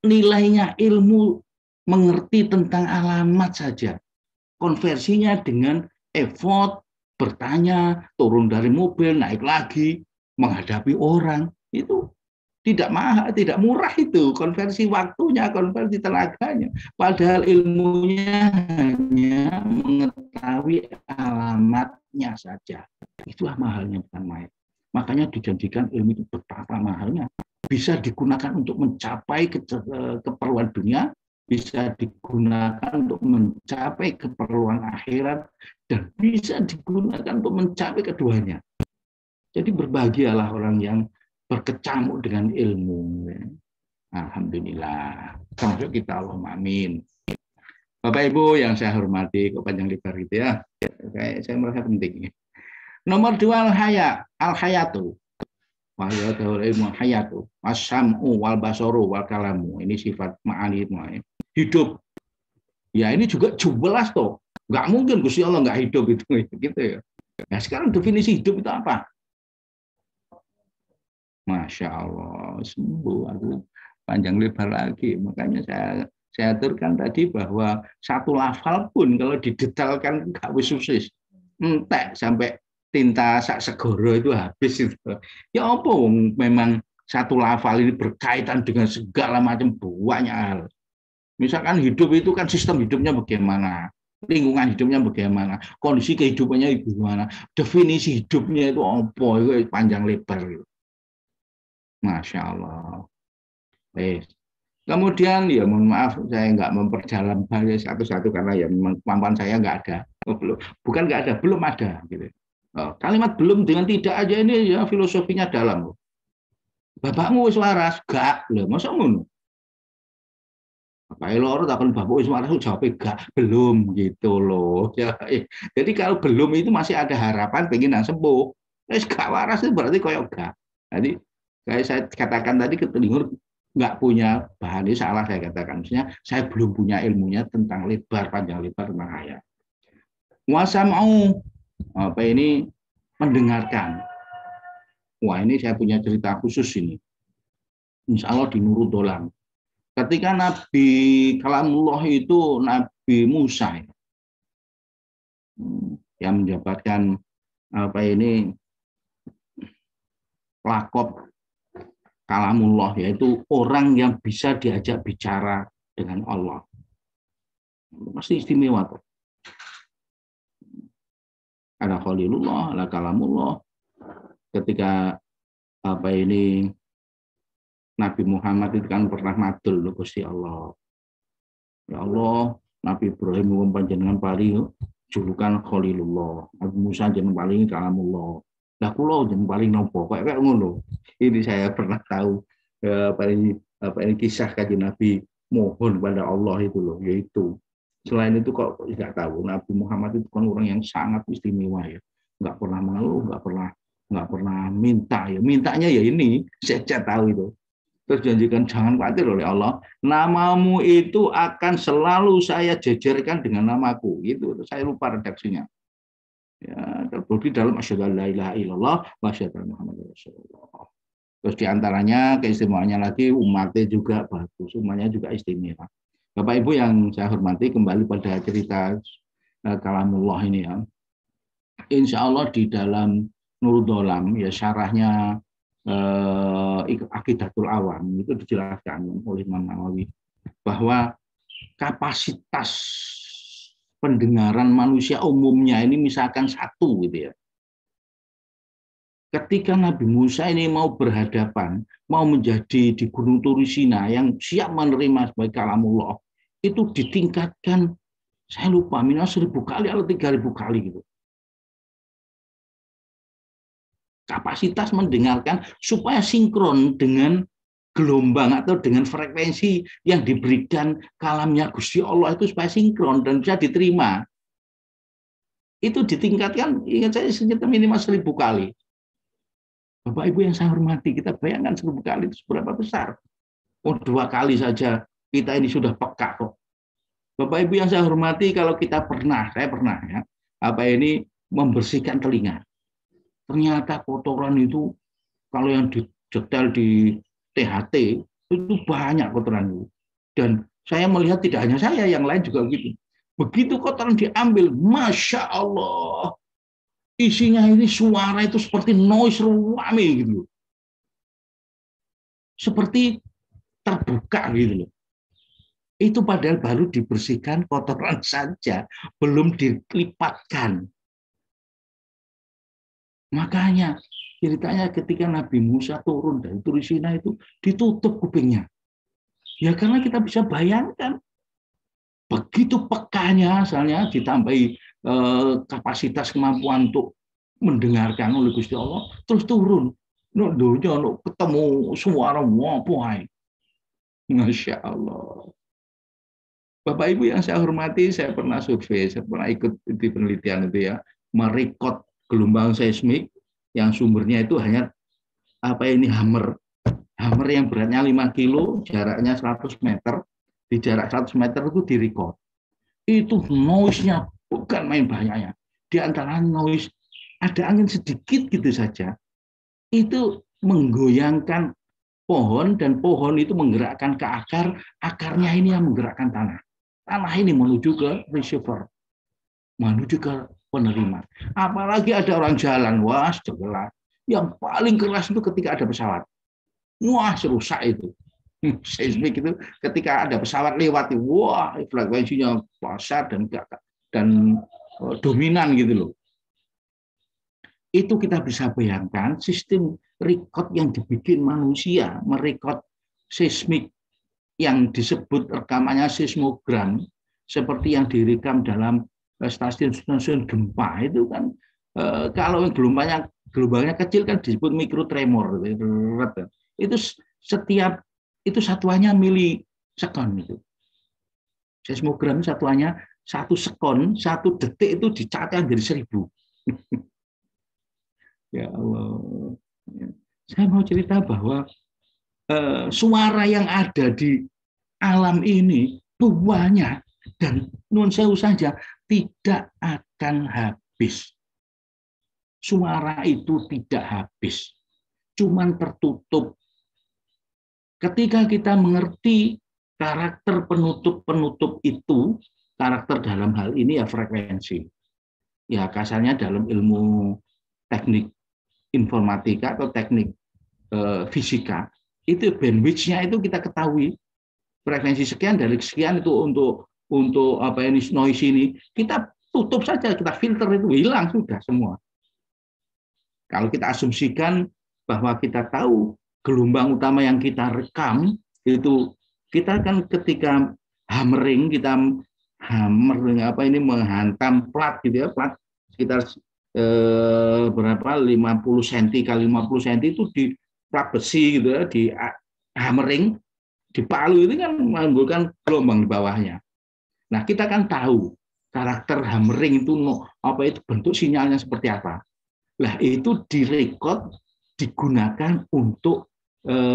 Speaker 1: nilainya ilmu mengerti tentang alamat saja. Konversinya dengan effort, bertanya, turun dari mobil, naik lagi, menghadapi orang. Itu tidak mahal, tidak murah itu. Konversi waktunya, konversi tenaganya. Padahal ilmunya hanya mengetahui alamatnya saja. Itulah mahalnya, bukan main. Makanya dijanjikan ilmu itu betapa mahalnya. Bisa digunakan untuk mencapai keperluan dunia, bisa digunakan untuk mencapai keperluan akhirat, dan bisa digunakan untuk mencapai keduanya. Jadi berbahagialah orang yang berkecamuk dengan ilmu. Alhamdulillah. Termasuk kita, Allahumma amin. Bapak Ibu yang saya hormati, kok panjang lebar gitu ya. Saya merasa penting. Nomor 2, al-hayatu. Wahyatul ilmu hayatu. Wasam'u wal basaru wal kalamu. Ini sifat ma'ani hidup. Ya ini juga jelas toh. Nggak mungkin Gusti Allah nggak hidup itu gitu ya. Nah sekarang definisi hidup itu apa? Masya Allah, sembuh aku panjang lebar lagi. Makanya saya aturkan tadi bahwa satu lafal pun kalau didetailkan nggak sukses. Entek sampai tinta sak segoro itu habis itu. Ya apa memang satu lafal ini berkaitan dengan segala macam banyak hal. Misalkan hidup itu kan sistem hidupnya bagaimana, lingkungan hidupnya bagaimana, kondisi kehidupannya bagaimana, definisi hidupnya itu apa, itu panjang lebar gitu. Masya Allah. Kemudian ya mohon maaf saya nggak memperdalam banyak satu-satu karena ya memang kemampuan saya nggak ada. Bukan nggak ada, belum ada. Gitu. Kalimat belum dengan tidak aja ini ya filosofinya dalam. Bapakmu wis waras, gak loh, masa ngono? Bapak loro takon bapakmu wis waras jawab gak, belum gitu loh. Ya, jadi kalau belum itu masih ada harapan pengen sembuh. Wis gak waras itu berarti koyo gak. Jadi saya katakan tadi ketelingur nggak punya bahan, ini salah saya katakan. Maksudnya saya belum punya ilmunya tentang lebar, panjang lebar tentang ayat. Wasa mau apa ini mendengarkan. Wah ini saya punya cerita khusus ini. Insya Allah di Nurul Dolam. Ketika Nabi Kalamullah itu Nabi Musa yang menjabatkan apa ini lakop Kalamullah, yaitu orang yang bisa diajak bicara dengan Allah. Pasti istimewa tuh. Ada Khalilullah, ada Kalamullah. Ketika apa ini Nabi Muhammad itu kan pernah matur loh Gusti Allah. Ya Allah, Nabi Ibrahim panjenengan paling julukan Khalilullah. Nabi Musa jeneng paling Kalamullah. Lah kula jeneng paling nopo? Kayak ngono. Ini saya pernah tahu apa ini kisah Kanjeng Nabi mohon pada Allah itu loh, yaitu selain itu kok tidak tahu Nabi Muhammad itu kan orang yang sangat istimewa ya, nggak pernah malu, nggak pernah minta ya, mintanya ya ini saya tahu itu. Terus janjikan jangan khawatir oleh Allah, namamu itu akan selalu saya jejerkan dengan namaku, gitu. Saya lupa redaksinya. Ya, terbukti dalam asyhadu alla ilaha illallah wa asyhadu anna muhammadar rasulullah. Terus diantaranya keistimewaannya lagi umatnya juga bagus, umatnya juga istimewa. Bapak Ibu yang saya hormati, kembali pada cerita Kalamullah ini ya. Insya Allah di dalam Nurul Dolam ya syarahnya Aqidatul Awam itu dijelaskan oleh Imam Nawawi bahwa kapasitas pendengaran manusia umumnya ini misalkan satu gitu ya. Ketika Nabi Musa ini mau berhadapan, mau menjadi di Gunung Turisina yang siap menerima sebagai kalamullah, itu ditingkatkan, saya lupa, minimal 1000 kali atau 3000 kali gitu. Kapasitas mendengarkan supaya sinkron dengan gelombang atau dengan frekuensi yang diberikan kalamnya Gusti Allah itu supaya sinkron dan bisa diterima. Itu ditingkatkan, ingat saya sekitar minimal 1000 kali. Bapak Ibu yang saya hormati, kita bayangkan 1000 kali itu seberapa besar. Oh 2 kali saja kita ini sudah peka kok. Bapak Ibu yang saya hormati, kalau kita saya pernah ya, apa ini membersihkan telinga. Ternyata kotoran itu kalau yang detail di THT itu banyak kotoran itu. Dan saya melihat tidak hanya saya, yang lain juga begitu. Begitu kotoran diambil, Masya Allah, isinya ini suara itu seperti noise rame gitu, seperti terbuka gitu loh. Itu padahal baru dibersihkan kotoran saja, belum dilipatkan. Makanya ceritanya ketika Nabi Musa turun dari Turi Sinai itu ditutup kupingnya. Ya karena kita bisa bayangkan begitu pekanya, misalnya ditambahi kapasitas kemampuan untuk mendengarkan oleh Gusti Allah, terus turun. Ketemu suara wapai. Masya Allah. Bapak Ibu yang saya hormati, saya pernah survei, saya pernah ikut di penelitian itu ya, merekod gelombang seismik yang sumbernya itu hanya hammer yang beratnya 5 kilo, jaraknya 100 meter, di jarak 100 meter itu direcord. Itu noise-nya bukan main banyaknya. Di antara noise, ada angin sedikit gitu saja, itu menggoyangkan pohon, dan pohon itu menggerakkan ke akar, akarnya ini yang menggerakkan tanah. Tanah ini menuju ke receiver, menuju ke penerima. Apalagi ada orang jalan, wah jelas. Yang paling keras itu ketika ada pesawat. Wah, rusak itu. Seismik itu ketika ada pesawat lewat, wah frekuensinya besar dan dominan gitu loh. Itu kita bisa bayangkan sistem record yang dibikin manusia, merekod seismik yang disebut rekamannya seismogram, seperti yang direkam dalam stasiun-stasiun gempa itu kan, kalau gelombangnya kecil kan disebut mikrotremor. Itu setiap itu satuannya milisekon itu. Seismogram satuannya 1 sekon, 1 detik itu dicatat jadi 1000. Ya Allah. Saya mau cerita bahwa suara yang ada di alam ini banyak, dan nun sewu saja tidak akan habis. Suara itu tidak habis, cuman tertutup. Ketika kita mengerti karakter penutup-penutup itu, karakter dalam hal ini ya frekuensi. Ya kasarnya dalam ilmu teknik informatika atau teknik fisika, itu bandwidth-nya itu kita ketahui. Frekuensi sekian dari sekian itu untuk noise ini, kita tutup saja, kita filter, itu hilang sudah semua. Kalau kita asumsikan bahwa kita tahu gelombang utama yang kita rekam itu, kita kan ketika hammering, kita menghantam plat gitu ya, plat sekitar berapa 50 cm kali 50 cm itu di plat besi gitu ya, di hammering, di palu itu kan menimbulkan gelombang di bawahnya. Nah, kita kan tahu karakter hammering itu itu bentuk sinyalnya seperti apa. Nah, itu direkod, digunakan untuk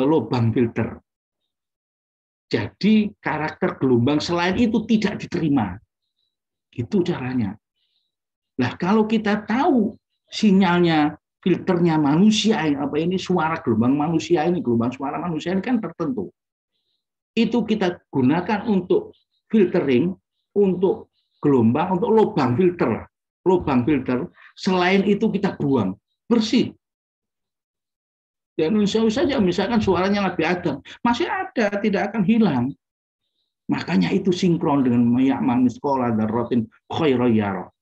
Speaker 1: lubang filter. Jadi karakter gelombang selain itu tidak diterima. Itu caranya. Nah, kalau kita tahu sinyalnya, filternya manusia, suara gelombang manusia ini, gelombang suara manusia ini kan tertentu. Itu kita gunakan untuk filtering, untuk gelombang, untuk lubang filter. Lubang filter, selain itu kita buang, bersih. Dan saja misalkan suaranya Nabi Adam, masih ada, tidak akan hilang. Makanya itu sinkron dengan ya'mal mithqala dzarratin khairan yarah.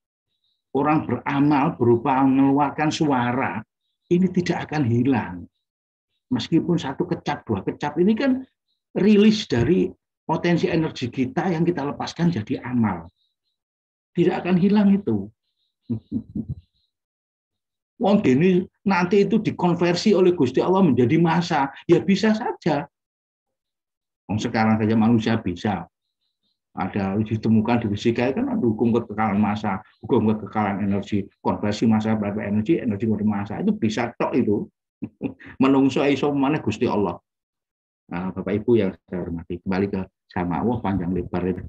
Speaker 1: Orang beramal berupa mengeluarkan suara, ini tidak akan hilang. Meskipun 1 kecap, 2 kecap, ini kan rilis dari potensi energi kita yang kita lepaskan jadi amal. Tidak akan hilang itu. Wong gini nanti itu dikonversi oleh Gusti Allah menjadi massa, ya bisa saja. Sekarang saja manusia bisa. Ada ditemukan di fisika kan ada hukum kekekalan massa, hukum kekekalan energi, konversi massa pada energi pada massa, itu bisa tok itu. Menungso iso mana Gusti Allah. Nah, Bapak Ibu yang saya hormati, kembali ke sama Allah panjang lebar itu.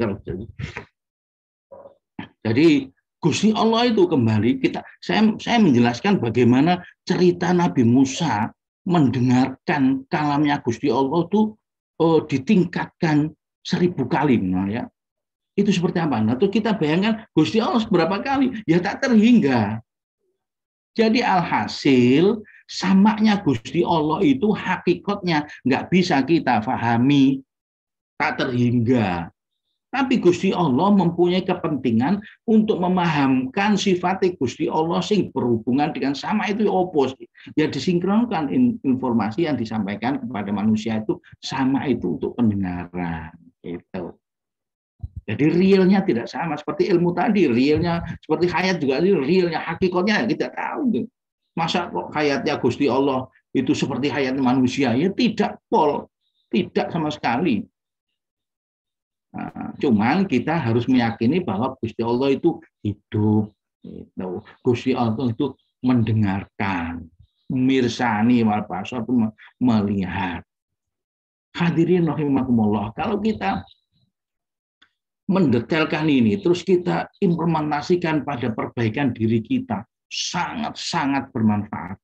Speaker 1: Jadi Gusti Allah itu kembali saya menjelaskan bagaimana cerita Nabi Musa mendengarkan kalamnya Gusti Allah itu ditingkatkan 1000 kali, ya. Itu seperti apa? Nah, terus kita bayangkan Gusti Allah berapa kali? Ya tak terhingga. Jadi alhasil samanya Gusti Allah itu hakikatnya nggak bisa kita pahami, tak terhingga. Tapi Gusti Allah mempunyai kepentingan untuk memahamkan sifat Gusti Allah sing berhubungan dengan sama itu opos. Ya disinkronkan informasi yang disampaikan kepada manusia itu sama itu untuk pendengaran. Itu. Jadi realnya tidak sama seperti ilmu tadi, realnya seperti hayat juga realnya hakikatnya kita tahu. Masa kok hayatnya Gusti Allah itu seperti hayatnya manusia? Ya tidak, Pol. Tidak sama sekali. Nah, cuman kita harus meyakini bahwa Gusti Allah itu hidup, Gusti Allah itu mendengarkan, mirsani wal basar itu melihat. Hadirin rahimakumullah, kalau kita mendetailkan ini, terus kita implementasikan pada perbaikan diri kita, sangat-sangat bermanfaat.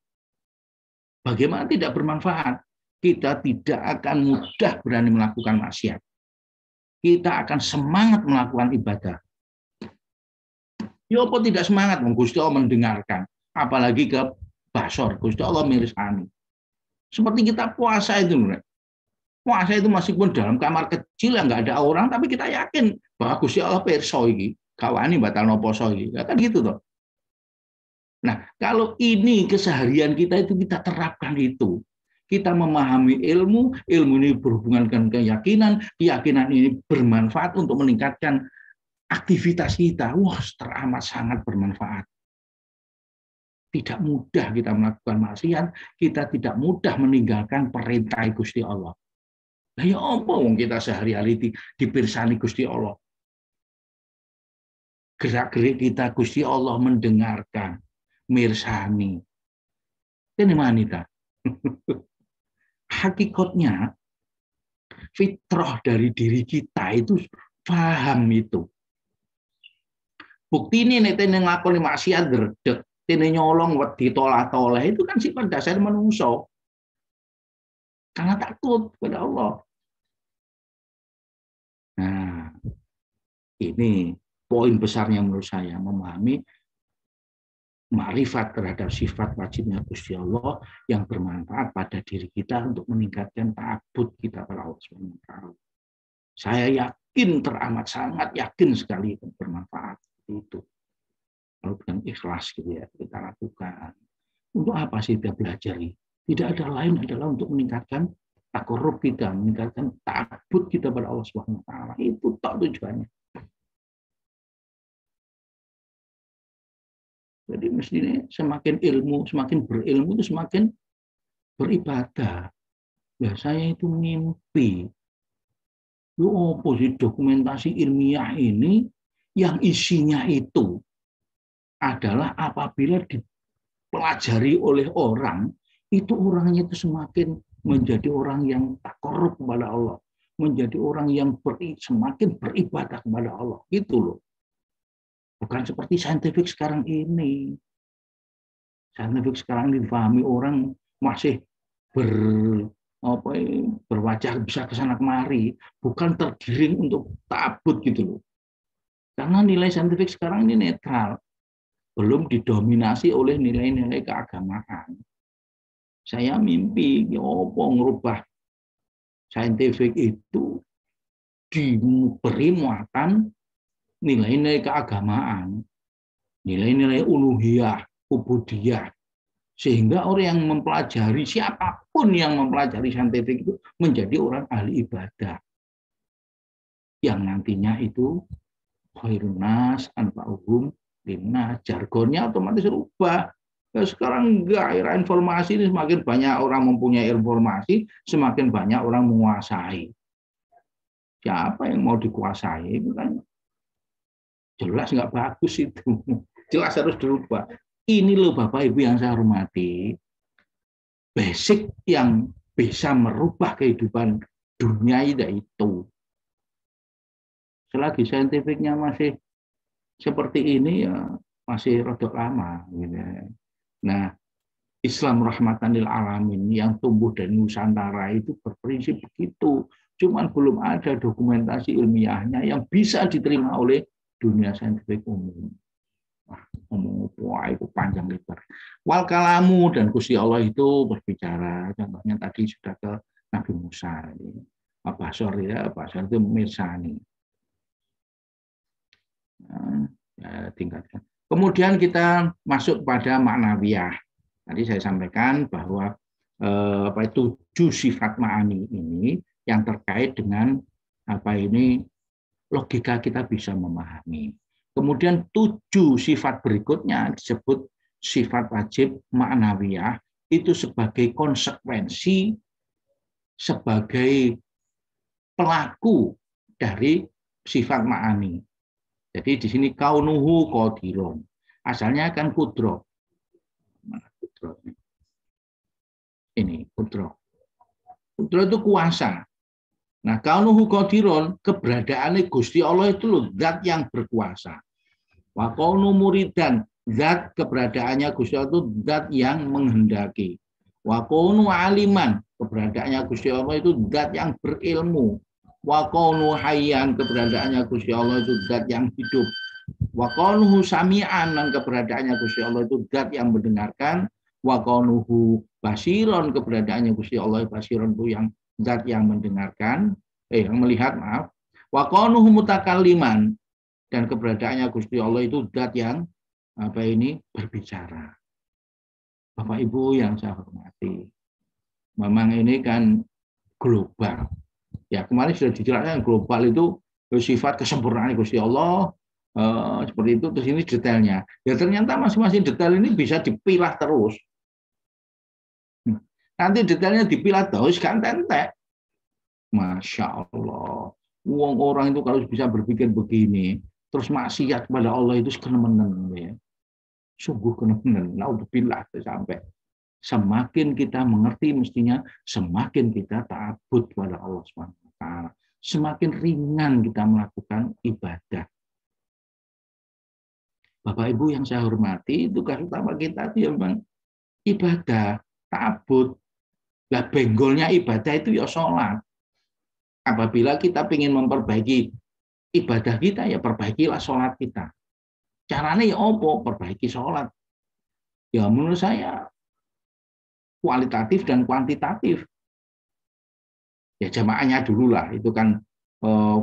Speaker 1: Bagaimana tidak bermanfaat? Kita tidak akan mudah berani melakukan maksiat. Kita akan semangat melakukan ibadah. Ya apa tidak semangat? Gusti Allah mendengarkan. Apalagi ke basor. Gusti Allah mirsani. Seperti kita puasa itu. Puasa itu meskipun dalam kamar kecil yang nggak ada orang, tapi kita yakin bahwa Gusti Allah pirsa iki. Kawani batal no poso iki. Kan gitu toh. Nah, kalau ini keseharian kita itu kita terapkan itu. Kita memahami ilmu ini berhubungan dengan keyakinan ini bermanfaat untuk meningkatkan aktivitas kita. Wah, teramat sangat bermanfaat. Tidak mudah kita melakukan maksiat, kita tidak mudah meninggalkan perintah Gusti Allah. Nah, ya apa wong kita sehari-hari dipirsani Gusti Allah. Gerak-gerik kita Gusti Allah mendengarkan, mirsani. Ini manita. Hakikatnya fitrah dari diri kita itu paham itu. Bukti ini nek tene nglakoni maksiat gredeg, tene nyolong wedi tolah-toleh itu kan sifat dasar manusia. Karena takut kepada Allah. Nah, ini poin besarnya menurut saya, memahami makrifat terhadap sifat wajibnya Gusti Allah yang bermanfaat pada diri kita untuk meningkatkan ta'abbud kita kepada Allah SWT. Saya yakin, teramat sangat yakin sekali bermanfaat itu. Kalau dengan ikhlas gitu ya kita lakukan. Untuk apa sih kita belajar? Tidak ada lain adalah untuk meningkatkan takarrub kita, meningkatkan ta'abbud kita kepada Allah SWT. Itu tak tujuannya. Jadi mestinya semakin ilmu, semakin berilmu itu semakin beribadah. Ya saya itu mimpi. Yo oposisi dokumentasi ilmiah ini yang isinya itu adalah apabila dipelajari oleh orang, itu orangnya itu semakin menjadi orang yang takarrub kepada Allah, menjadi orang yang semakin beribadah kepada Allah. Gitu loh. Bukan seperti saintifik sekarang ini. Saintifik sekarang ini dipahami orang masih berwajah bisa kesana kemari, bukan tergiring untuk ta'abbud gitu loh. Karena nilai saintifik sekarang ini netral, belum didominasi oleh nilai-nilai keagamaan. Saya mimpi, ngerubah saintifik itu diberi muatan nilai-nilai keagamaan, nilai-nilai uluhiyah, ubudiyah, sehingga orang yang mempelajari, siapapun yang mempelajari saintifik itu menjadi orang ahli ibadah yang nantinya itu khairun nas anfa'uhum linnas, jargonnya otomatis rubah. Ya, sekarang enggak, era informasi ini semakin banyak orang mempunyai informasi, semakin banyak orang menguasai. Siapa yang mau dikuasai itu kan jelas nggak bagus itu. Jelas harus dirubah. Ini loh Bapak Ibu yang saya hormati, basic yang bisa merubah kehidupan dunia itu. Selagi saintifiknya masih seperti ini ya masih rodok lama. Gitu. Nah, Islam rahmatan lil alamin yang tumbuh dari Nusantara itu berprinsip begitu. Cuman belum ada dokumentasi ilmiahnya yang bisa diterima oleh dunia saintifik umum. Wah, ngomong wah itu panjang lebar. Wal kalamu dan Gusti Allah itu berbicara. Contohnya tadi sudah ke Nabi Musa. Basor ya, Basor itu mirsani. Nah, ya, tingkatkan. Kemudian kita masuk pada maknawiyah. Tadi saya sampaikan bahwa 7 sifat ma'ani ini yang terkait dengan logika kita bisa memahami. Kemudian 7 sifat berikutnya disebut sifat wajib ma'nawiyah, itu sebagai konsekuensi, sebagai pelaku dari sifat ma'ani. Jadi di sini kaunuhu qadirun. Asalnya kan kudro. Ini kudro. Kudro itu kuasa. Nah, kaunuhu qadirun, keberadaannya Gusti Allah itu loh, zat yang berkuasa. Wa kaunu muridan, zat keberadaannya Gusti Allah itu zat yang menghendaki. Wa kaunu aliman, keberadaannya Gusti Allah itu zat yang berilmu. Wa kaunu hayyan, keberadaannya Gusti Allah itu zat yang hidup. Wa kaunuhu sami'an, dan keberadaannya Gusti Allah itu zat yang mendengarkan. Wa kaunuhu basiron, keberadaannya Gusti Allah basiron itu yang zat yang mendengarkan, yang melihat, maaf. Wa kaunuhu mutakalliman, dan keberadaannya Gusti Allah itu zat yang berbicara. Bapak Ibu yang saya hormati, memang ini kan global. Ya, kemarin sudah dijelaskan global itu sifat kesempurnaan Gusti Allah, seperti itu. Terus ini detailnya. Ya ternyata masing-masing detail ini bisa dipilah terus. Nanti detailnya dipilah terus kan tentek. Masya Allah. Uang orang itu kalau bisa berpikir begini, terus maksiat kepada Allah itu kenemenen, ya. Sungguh kenemenen. Naudzubillah sampai semakin kita mengerti mestinya semakin kita ta'abbud kepada Allah SWT. Semakin ringan kita melakukan ibadah. Bapak Ibu yang saya hormati, tugas utama kita itu memang ibadah, ta'abbud. Nah, benggolnya ibadah itu ya sholat. Apabila kita ingin memperbaiki ibadah kita, ya perbaikilah sholat kita. Caranya ya apa? Perbaiki sholat. Ya menurut saya kualitatif dan kuantitatif. Ya jamaahnya dulu lah, itu kan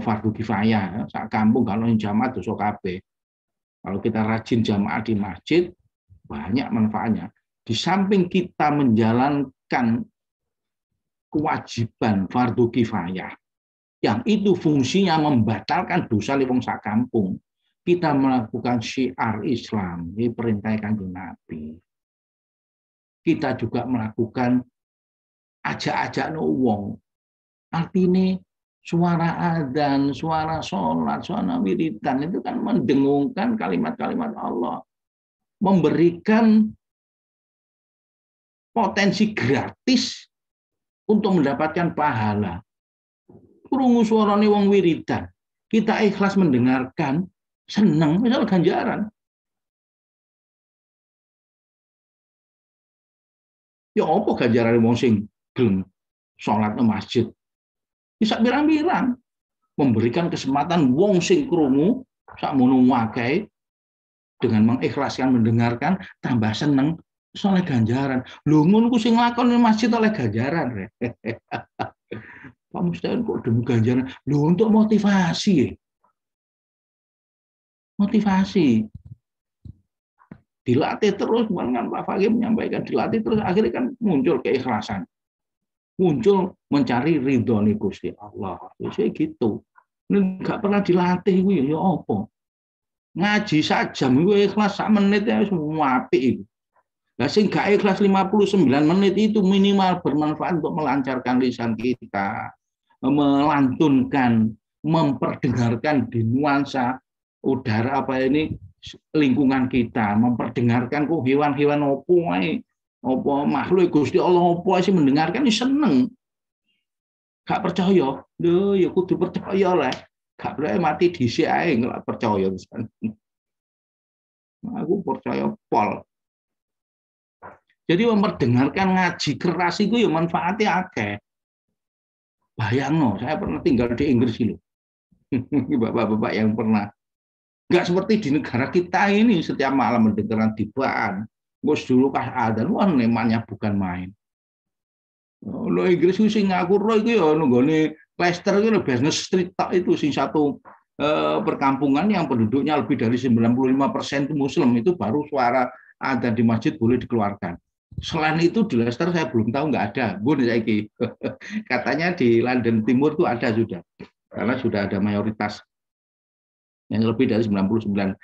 Speaker 1: fardu kifayah. Sak kampung kalau jamaah dosa kabeh. Kalau kita rajin jamaah di masjid, banyak manfaatnya. Di samping kita menjalankan kewajiban fardu kifayah, yang itu fungsinya membatalkan dosa di wong sak kampung, kita melakukan syiar Islam, ini perintah Kanjeng Nabi. Kita juga melakukan ajak-ajak wong. Artinya suara adzan, suara sholat, suara wiridan itu kan mendengungkan kalimat-kalimat Allah, memberikan potensi gratis untuk mendapatkan pahala. Krungu suarane wong wiridan, kita ikhlas mendengarkan, senang, misal ganjaran. Ya apa ganjaran wong sing gelem salat nang masjid? Bisa pirang-pirang memberikan kesempatan wong sing krungu sakmono wae dengan mengikhlaskan mendengarkan tambah seneng oleh ganjaran. Lho ngono ku sing nglakoni masjid oleh ganjaran. Pak Mustahil kok demi ganjaran? Lho untuk motivasi. Motivasi. Dilatih terus, kan Pak Fakih menyampaikan dilatih terus, akhirnya kan muncul keikhlasan. Muncul mencari ridho nih Gusti Allah. Saya gitu. Ini nggak pernah dilatih gue ya apa? Ngaji sajam gue ikhlas 1 menit ya semua apik itu. Lah sing gak ikhlas 59 menit itu minimal bermanfaat untuk melancarkan lisan kita, melantunkan, memperdengarkan di nuansa udara lingkungan kita, memperdengarkan kok hewan-hewan opo apa makhluk Gusti Allah opo sih mendengarkan ini seneng. Gak percaya, lho ya kudu percaya lah. Gak boleh mati dhisik ae nggak percaya. Aku percaya pol. Jadi memperdengarkan ngaji keras itu ya manfaatnya akeh. Bayangno, saya pernah tinggal di Inggris ini. Bapak-bapak yang pernah. Nggak seperti di negara kita ini setiap malam mendengarkan tibaan. Bos dulu kah ada, wah nemanya bukan main. Lo Inggris itu sing ngaku roh itu ya nunggone Leicester itu business street tak itu sing satu perkampungan yang penduduknya lebih dari 95% itu Muslim, itu baru suara adzan di masjid boleh dikeluarkan. Selain itu di Leicester saya belum tahu, nggak ada. Katanya di London Timur itu ada sudah, karena sudah ada mayoritas yang lebih dari 95%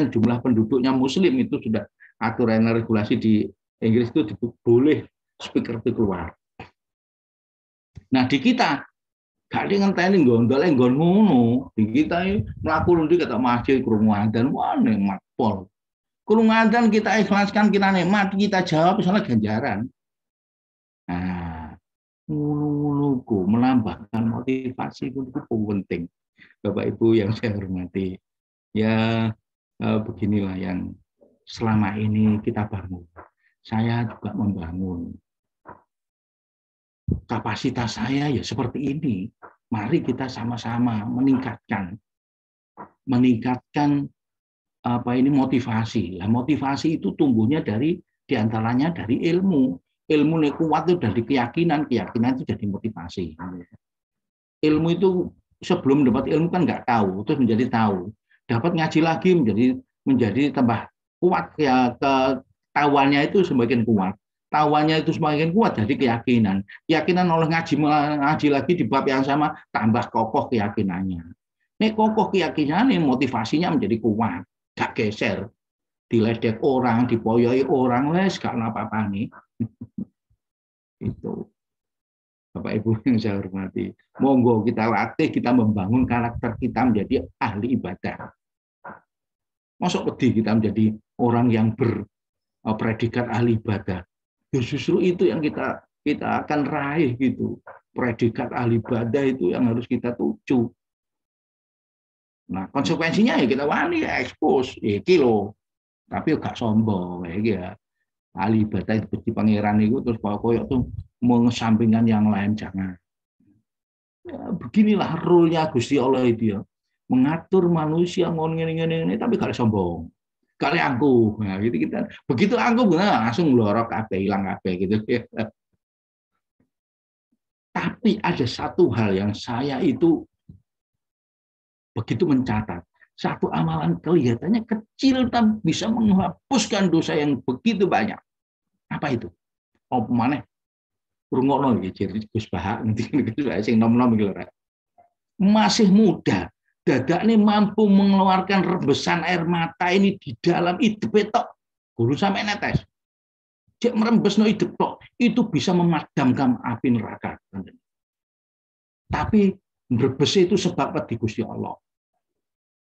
Speaker 1: jumlah penduduknya Muslim, itu sudah aturan regulasi di Inggris itu boleh speaker itu keluar. Nah di kita gak ada ngenteni gondol nggon ngono. Di kita mlaku lundi kata masjid krungu adzan wah nikmat pol. Krungu adzan kita ikhlaskan, kita nikmat, kita jawab misalnya ganjaran. Nah, ngono ku menambahkan motivasi itu penting. Bapak Ibu yang saya hormati. Ya beginilah yang selama ini kita bangun. Saya juga membangun. Kapasitas saya ya seperti ini. Mari kita sama-sama meningkatkan apa ini motivasi. Nah, motivasi itu tumbuhnya diantaranya dari ilmu. Ilmu yang kuat itu dari keyakinan itu jadi motivasi. Ilmu itu sebelum dapat ilmu kan nggak tahu, terus menjadi tahu. Dapat ngaji lagi menjadi tambah kuat ya, ketahuannya itu semakin kuat. Tahuannya itu semakin kuat jadi keyakinan. Keyakinan oleh ngaji lagi di bab yang sama, tambah kokoh keyakinannya. Ini kokoh keyakinannya, motivasinya menjadi kuat, gak geser. Diledek orang, dipoyoi orang, gak apa-apa nih. Itu. Bapak Ibu yang saya hormati. Monggo kita latih, kita membangun karakter kita menjadi ahli ibadah. Masuk pedih kita menjadi orang yang berpredikat ahli ibadah. Ya justru itu yang kita akan raih gitu. Predikat ahli ibadah itu yang harus kita tuju. Nah, konsekuensinya ya kita wani expose, iki lho. Tapi gak sombong ya. Ahli ibadah itu benci pangeran itu terus koyok tuh mengesampingkan yang lain, jangan. Ya, beginilah role-nya Gusti Allah itu ya. Mengatur manusia ngene tapi gak sombong. Kali angkuh, nah gitu kita. Begitu angkuh, nah, langsung lorok kabeh, hilang kabeh gitu. Tapi ada satu hal yang saya itu begitu mencatat. Satu amalan kelihatannya kecil tapi bisa menghapuskan dosa yang begitu banyak. Apa itu? Apa maneh? Rungokno iki jadi Gus Bahak nanti sing nom-nom iki lho. Masih muda, dadakne mampu mengeluarkan rembesan air mata ini di dalam hidup tok. Guru sampai netes. Cek merembes no hidup tok, itu bisa memadamkan api neraka. Tapi merebes itu sebab di Gusti Allah.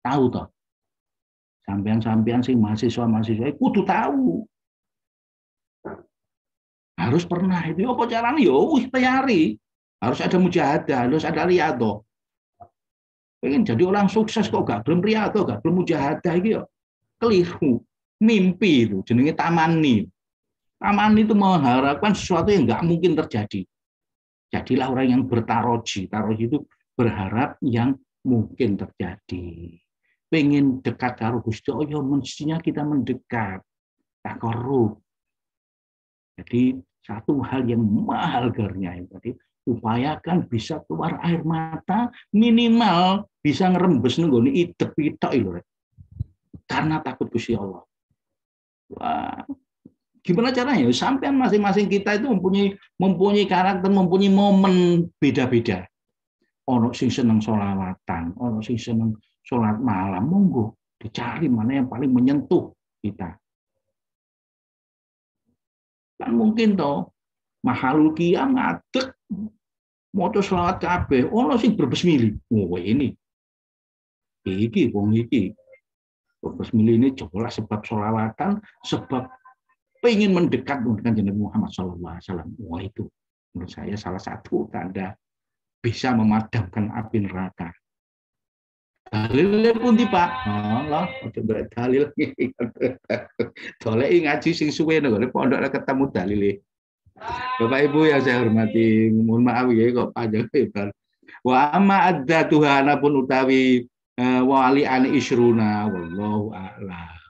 Speaker 1: Tahu toh? Sampean-sampean sing mahasiswa-mahasiswa kudu tahu. Harus pernah itu apa caranya? Yo ikhtiari. Harus ada mujahadah, harus ada riyadhah. Pengen jadi orang sukses kok gak belum riyadhah, gak belum mujahadah iki yo. Keliru. Mimpi itu jenenge tamani. Tamani itu mengharapkan sesuatu yang nggak mungkin terjadi. Jadilah orang yang bertaroji. Taroji itu berharap yang mungkin terjadi. Pengen dekat karo Gusti Allah, mestinya kita mendekat. Takarrub. Jadi satu hal yang mahal harganya. Jadi upayakan bisa keluar air mata, minimal bisa ngerembes nenggone idep pitok lho. Karena takut Gusti Allah. Wah, gimana caranya? Sampai masing-masing kita itu mempunyai karakter, mempunyai momen beda-beda. Ono sing seneng sholawatan, ono sing seneng sholat malam, monggo dicari mana yang paling menyentuh kita. Kan mungkin toh mahalul qiyam ngadeg maca selawat kabeh, ono sing berbesmili. Oh ini. Iki wong iki. Berbesmili ini jelas sebab sholawatan, sebab pengen mendekat dengan Nabi Muhammad SAW. Wah itu menurut saya salah satu tanda bisa memadamkan api neraka. Dalilnya pun di Pak. Allah, coba dalil. Dolek ngaji sing suwe nek pondok ketemu dalile. Bapak Ibu yang saya hormati, mohon maaf ya kok panjang lebar. Wa amma adza tuhana pun utawi wali ani isruna wallahu a'lam.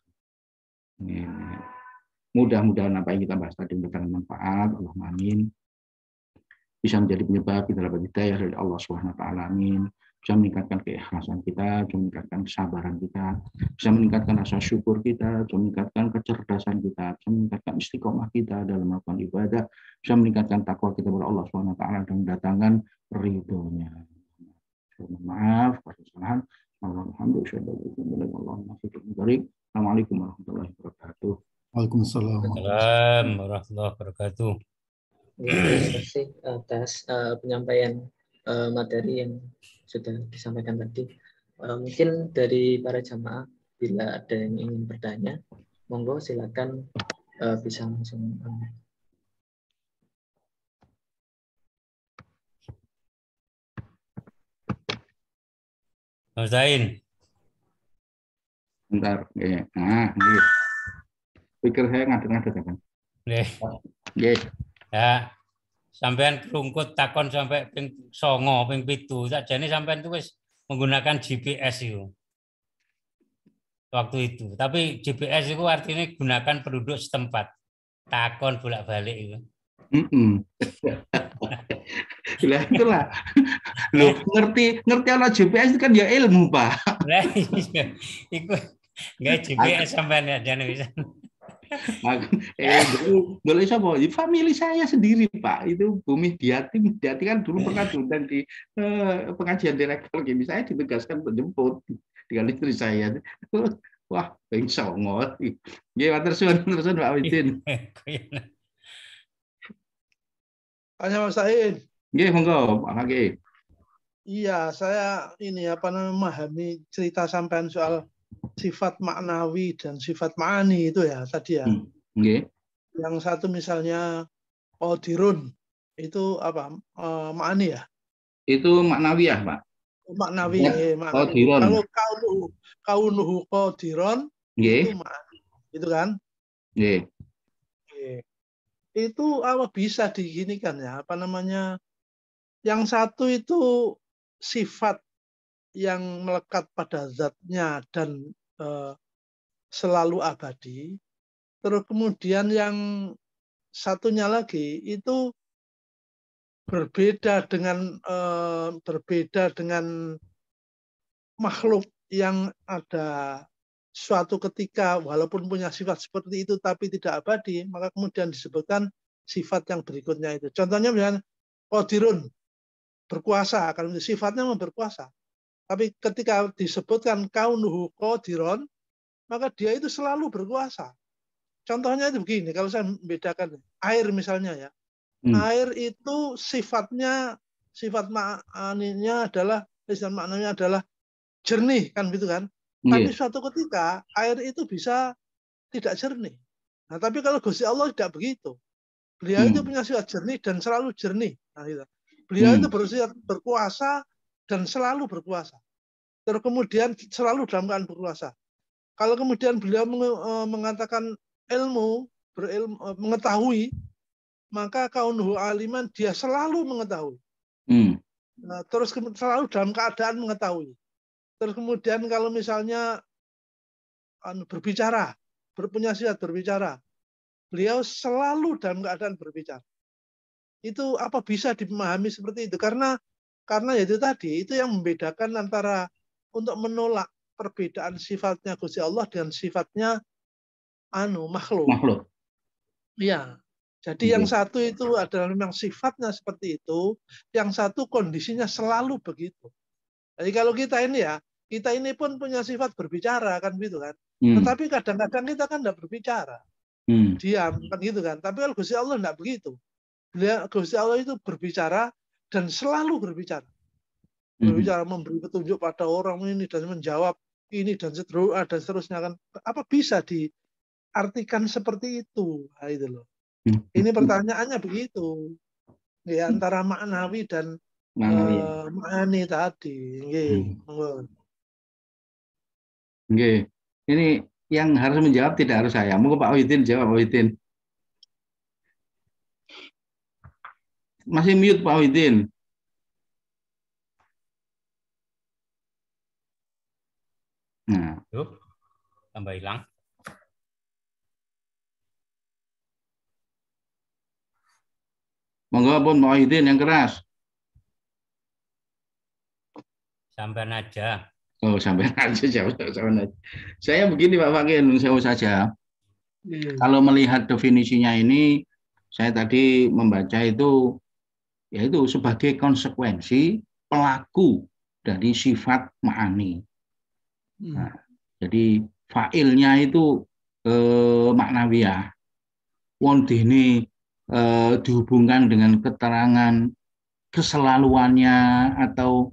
Speaker 1: Mudah-mudahan apa yang kita bahas tadi mendatangkan manfaat, Allahumma amin. Bisa menjadi penyebab kita dapat hidayah dari Allah Subhanahu wa taala. Amin. Bisa meningkatkan keikhlasan kita, bisa meningkatkan kesabaran kita, bisa meningkatkan rasa syukur kita, bisa meningkatkan kecerdasan kita, bisa meningkatkan istiqomah kita dalam melakukan ibadah, bisa meningkatkan takwa kita kepada Allah Subhanahu wa taala dan mendatangkan ridhonya. Maaf, kesalahan. Assalamualaikum warahmatullahi wabarakatuh.
Speaker 2: Waalaikumsalam.
Speaker 3: Waalaikumsalam warahmatullahi wabarakatuh.
Speaker 4: Ya, terima kasih atas penyampaian materi yang sudah disampaikan tadi. Mungkin dari para jamaah, bila ada yang ingin bertanya, monggo silakan bisa langsung.
Speaker 3: Mas Zain.
Speaker 1: Bentar, ya. Nah, ini. Pikir saya ngadeg-ngadeg kan.
Speaker 3: Nggih. Ya. Sampean kerungkut takon sampai ping 9, ping 7. Sakjane sampean itu wis menggunakan GPS itu. Waktu itu. Tapi GPS itu artinya gunakan penduduk setempat. Takon bolak-balik itu.
Speaker 1: Lah itulah. Loh, ngerti ana GPS itu kan ya ilmu, Pak.
Speaker 3: Lah iya. Iku nggak GPS sampean ya jane bisa.
Speaker 1: Boleh sapa? Family saya sendiri, Pak. Itu Bumi Diati kan dulu pernah diundang di pengajian direktur gini. Saya ditugaskan menjemput dengan istri saya. Wah, ping 9. Nggih, matur suwun Pak Widin.
Speaker 5: Hanya Mas Said.
Speaker 1: Nggih, monggo, Pak Haki.
Speaker 5: Iya, saya memahami cerita sampean soal sifat maknawi dan sifat ma'ani itu ya tadi ya.
Speaker 1: Nggih.
Speaker 5: Yang satu misalnya qadirun itu apa? Ma'ani ya?
Speaker 1: Itu maknawiyah, Pak.
Speaker 5: Maknawi.
Speaker 1: Qadirun.
Speaker 5: Kalau kaunuhu qadiron itu ma'ani. Itu kan?
Speaker 1: Nggih.
Speaker 5: Itu apa bisa diginikan ya? Apa namanya? Yang satu itu sifat yang melekat pada zatnya dan selalu abadi. Terus kemudian yang satunya lagi itu berbeda dengan makhluk yang ada suatu ketika walaupun punya sifat seperti itu tapi tidak abadi, maka kemudian disebutkan sifat yang berikutnya itu. Contohnya misalnya qadirun, berkuasa, akan sifatnya berkuasa. Tapi ketika disebutkan kaunuhu qadiron, maka dia itu selalu berkuasa. Contohnya itu begini, kalau saya membedakan air misalnya ya. Air itu sifat maknanya adalah jernih kan gitu kan. Tapi suatu ketika air itu bisa tidak jernih. Nah, tapi kalau Gusti Allah tidak begitu. Beliau itu punya sifat jernih dan selalu jernih. Nah, gitu. Beliau itu bersifat berkuasa dan selalu berkuasa. Terus kemudian selalu dalam keadaan berkuasa. Kalau kemudian beliau mengatakan mengetahui, maka kaunuhu aliman, dia selalu mengetahui. Nah, terus selalu dalam keadaan mengetahui. Terus kemudian kalau misalnya berbicara, punya sifat berbicara, beliau selalu dalam keadaan berbicara. Itu apa bisa dipahami seperti itu? Karena itu tadi, itu yang membedakan antara untuk menolak perbedaan sifatnya Gusti Allah dengan sifatnya makhluk. Iya. Jadi yang satu itu adalah memang sifatnya seperti itu, yang satu kondisinya selalu begitu. Jadi kalau kita ini pun punya sifat berbicara kan gitu kan. Tetapi kadang-kadang kita kan tidak berbicara. Diam kan gitu kan. Tapi kalau Gusti Allah tidak begitu. Gusti Allah itu berbicara dan selalu berbicara. Berbicara, memberi petunjuk pada orang ini dan menjawab ini dan seterusnya kan. Apa bisa diartikan seperti itu? Nah, itu loh. Ini pertanyaannya begitu. Ya, antara maknawi dan ma'ani tadi.
Speaker 1: Nggih. Ini yang harus menjawab tidak harus saya. Monggo Pak Widin jawab, Pak Widin. Masih mute Pak Widin. Nah,
Speaker 3: Yuk, tambah hilang.
Speaker 1: Monggo pun Pak Widin yang keras.
Speaker 3: Sampai aja.
Speaker 1: Oh, sampai aja jauh. Saya begini Pak Fakir, jauh saja. Kalau melihat definisinya ini, saya tadi membaca itu, yaitu sebagai konsekuensi pelaku dari sifat ma'ani. Nah, jadi fa'ilnya itu maknawiyah. Wong dene dihubungkan dengan keterangan keselaluannya atau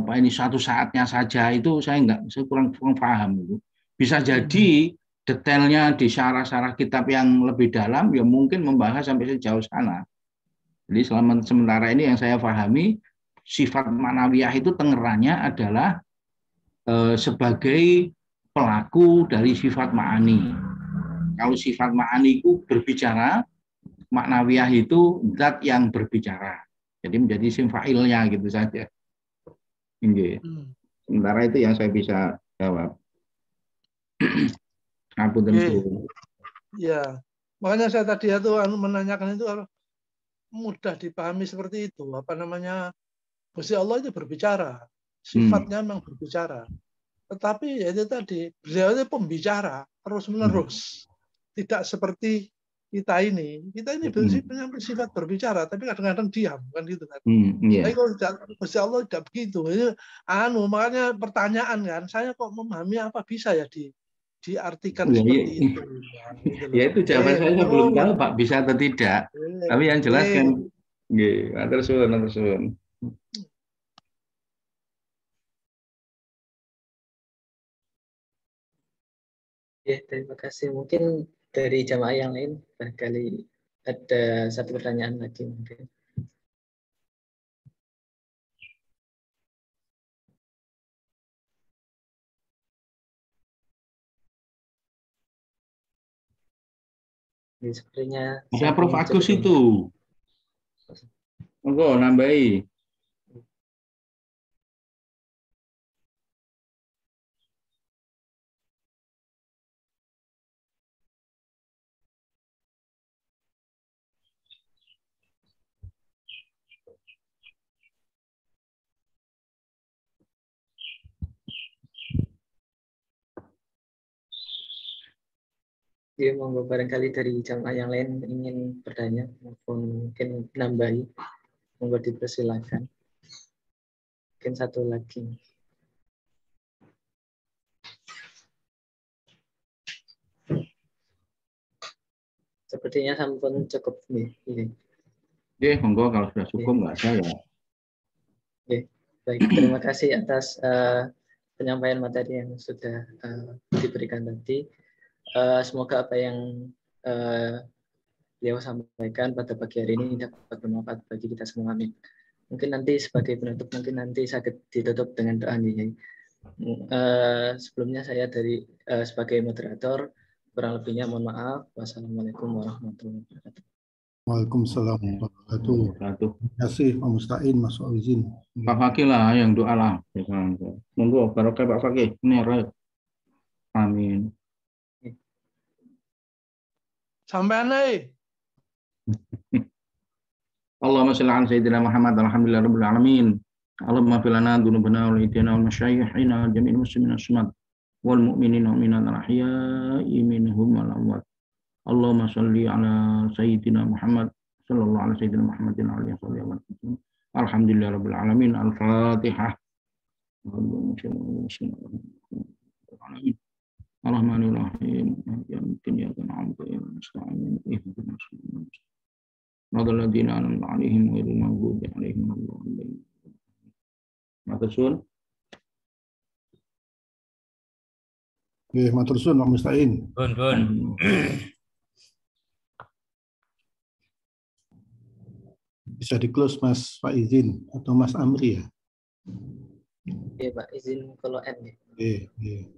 Speaker 1: apa ini suatu saatnya saja, itu saya kurang paham itu. Bisa jadi detailnya di syarah-syarah kitab yang lebih dalam ya mungkin membahas sampai sejauh sana. Jadi sementara ini yang saya pahami, sifat ma'nawiyah itu tengerannya adalah sebagai pelaku dari sifat ma'ani. Kalau sifat ma'ani itu berbicara, maknawiyah itu zat yang berbicara. Jadi menjadi isim fa'ilnya gitu saja. Sementara itu yang saya bisa jawab. Aku tentu.
Speaker 5: Ya, makanya saya tadi itu menanyakan itu mudah dipahami seperti itu. Apa namanya? Gusti Allah itu berbicara, sifatnya memang berbicara. Tetapi ya itu tadi, beliau itu pembicara terus-menerus. Tidak seperti kita ini. Kita ini punya sifat berbicara, tapi kadang-kadang diam, kan gitu kan. Tapi kalau Gusti Allah tidak begitu. Ini makanya pertanyaan kan, saya kok memahami apa bisa ya diartikan seperti itu.
Speaker 1: Ya itu jawaban saya belum tahu Pak bisa atau tidak. Tapi yang jelas kan, matur suwun.
Speaker 4: Ya, terima kasih. Mungkin dari jamaah yang lain barangkali ada satu pertanyaan lagi mungkin. Sepertinya
Speaker 1: ada Prof Agus itu. Monggo nambahi.
Speaker 4: Ya, monggo barangkali dari jamaah yang lain ingin bertanya maupun mungkin nambahi, monggo dipersilakan. Mungkin satu lagi. Sepertinya sampun cukup nih.
Speaker 1: Monggo kalau sudah cukup nggak saya.
Speaker 4: Baik, terima kasih atas penyampaian materi yang sudah diberikan tadi. Semoga apa yang beliau sampaikan pada pagi hari ini dapat bermanfaat bagi kita semua. Amin. Mungkin nanti sebagai penutup, mungkin nanti sakit ditutup dengan doa nih. Sebelumnya saya sebagai moderator, kurang lebihnya mohon maaf. Wassalamualaikum warahmatullahi wabarakatuh.
Speaker 2: Waalaikumsalam warahmatullahi wabarakatuh. Terima kasih Pak Musta'in, Mas Izin.
Speaker 1: Pak Fakih lah yang doa lah. Monggo barokah Pak Fakih. Amin.
Speaker 5: Sampai nih.
Speaker 1: Allahumma shalli ala sayyidina Muhammad alhamdulillah rabbil alamin. Allahumma fil lana dzunubana wal itina wal masyayikhina wal jami'il muslimin as-sumat wal mu'minina wal mu'minat al-ahya'i minhum wal amwat. Allahumma shalli ala sayyidina Muhammad sallallahu alaihi sayyidina Muhammadin alaihi wasallam. Alhamdulillah rabbil alamin. Al-Fatihah. Alhamdulillahirrahmanirrahim. Ya mungkin ya kan amta ya nasta'in ihdinas siratal mustaqim. Alladzina an'amta 'alaihim ghairil maghdubi 'alaihim waladdallin. Matur suwun.
Speaker 2: Oke, matur suwun Pak Musta'in.
Speaker 3: Bun.
Speaker 2: Bisa di-close Mas Pak Izin atau Mas Amri ya?
Speaker 4: Oke, Pak, izin kalau N ya.
Speaker 2: Oke.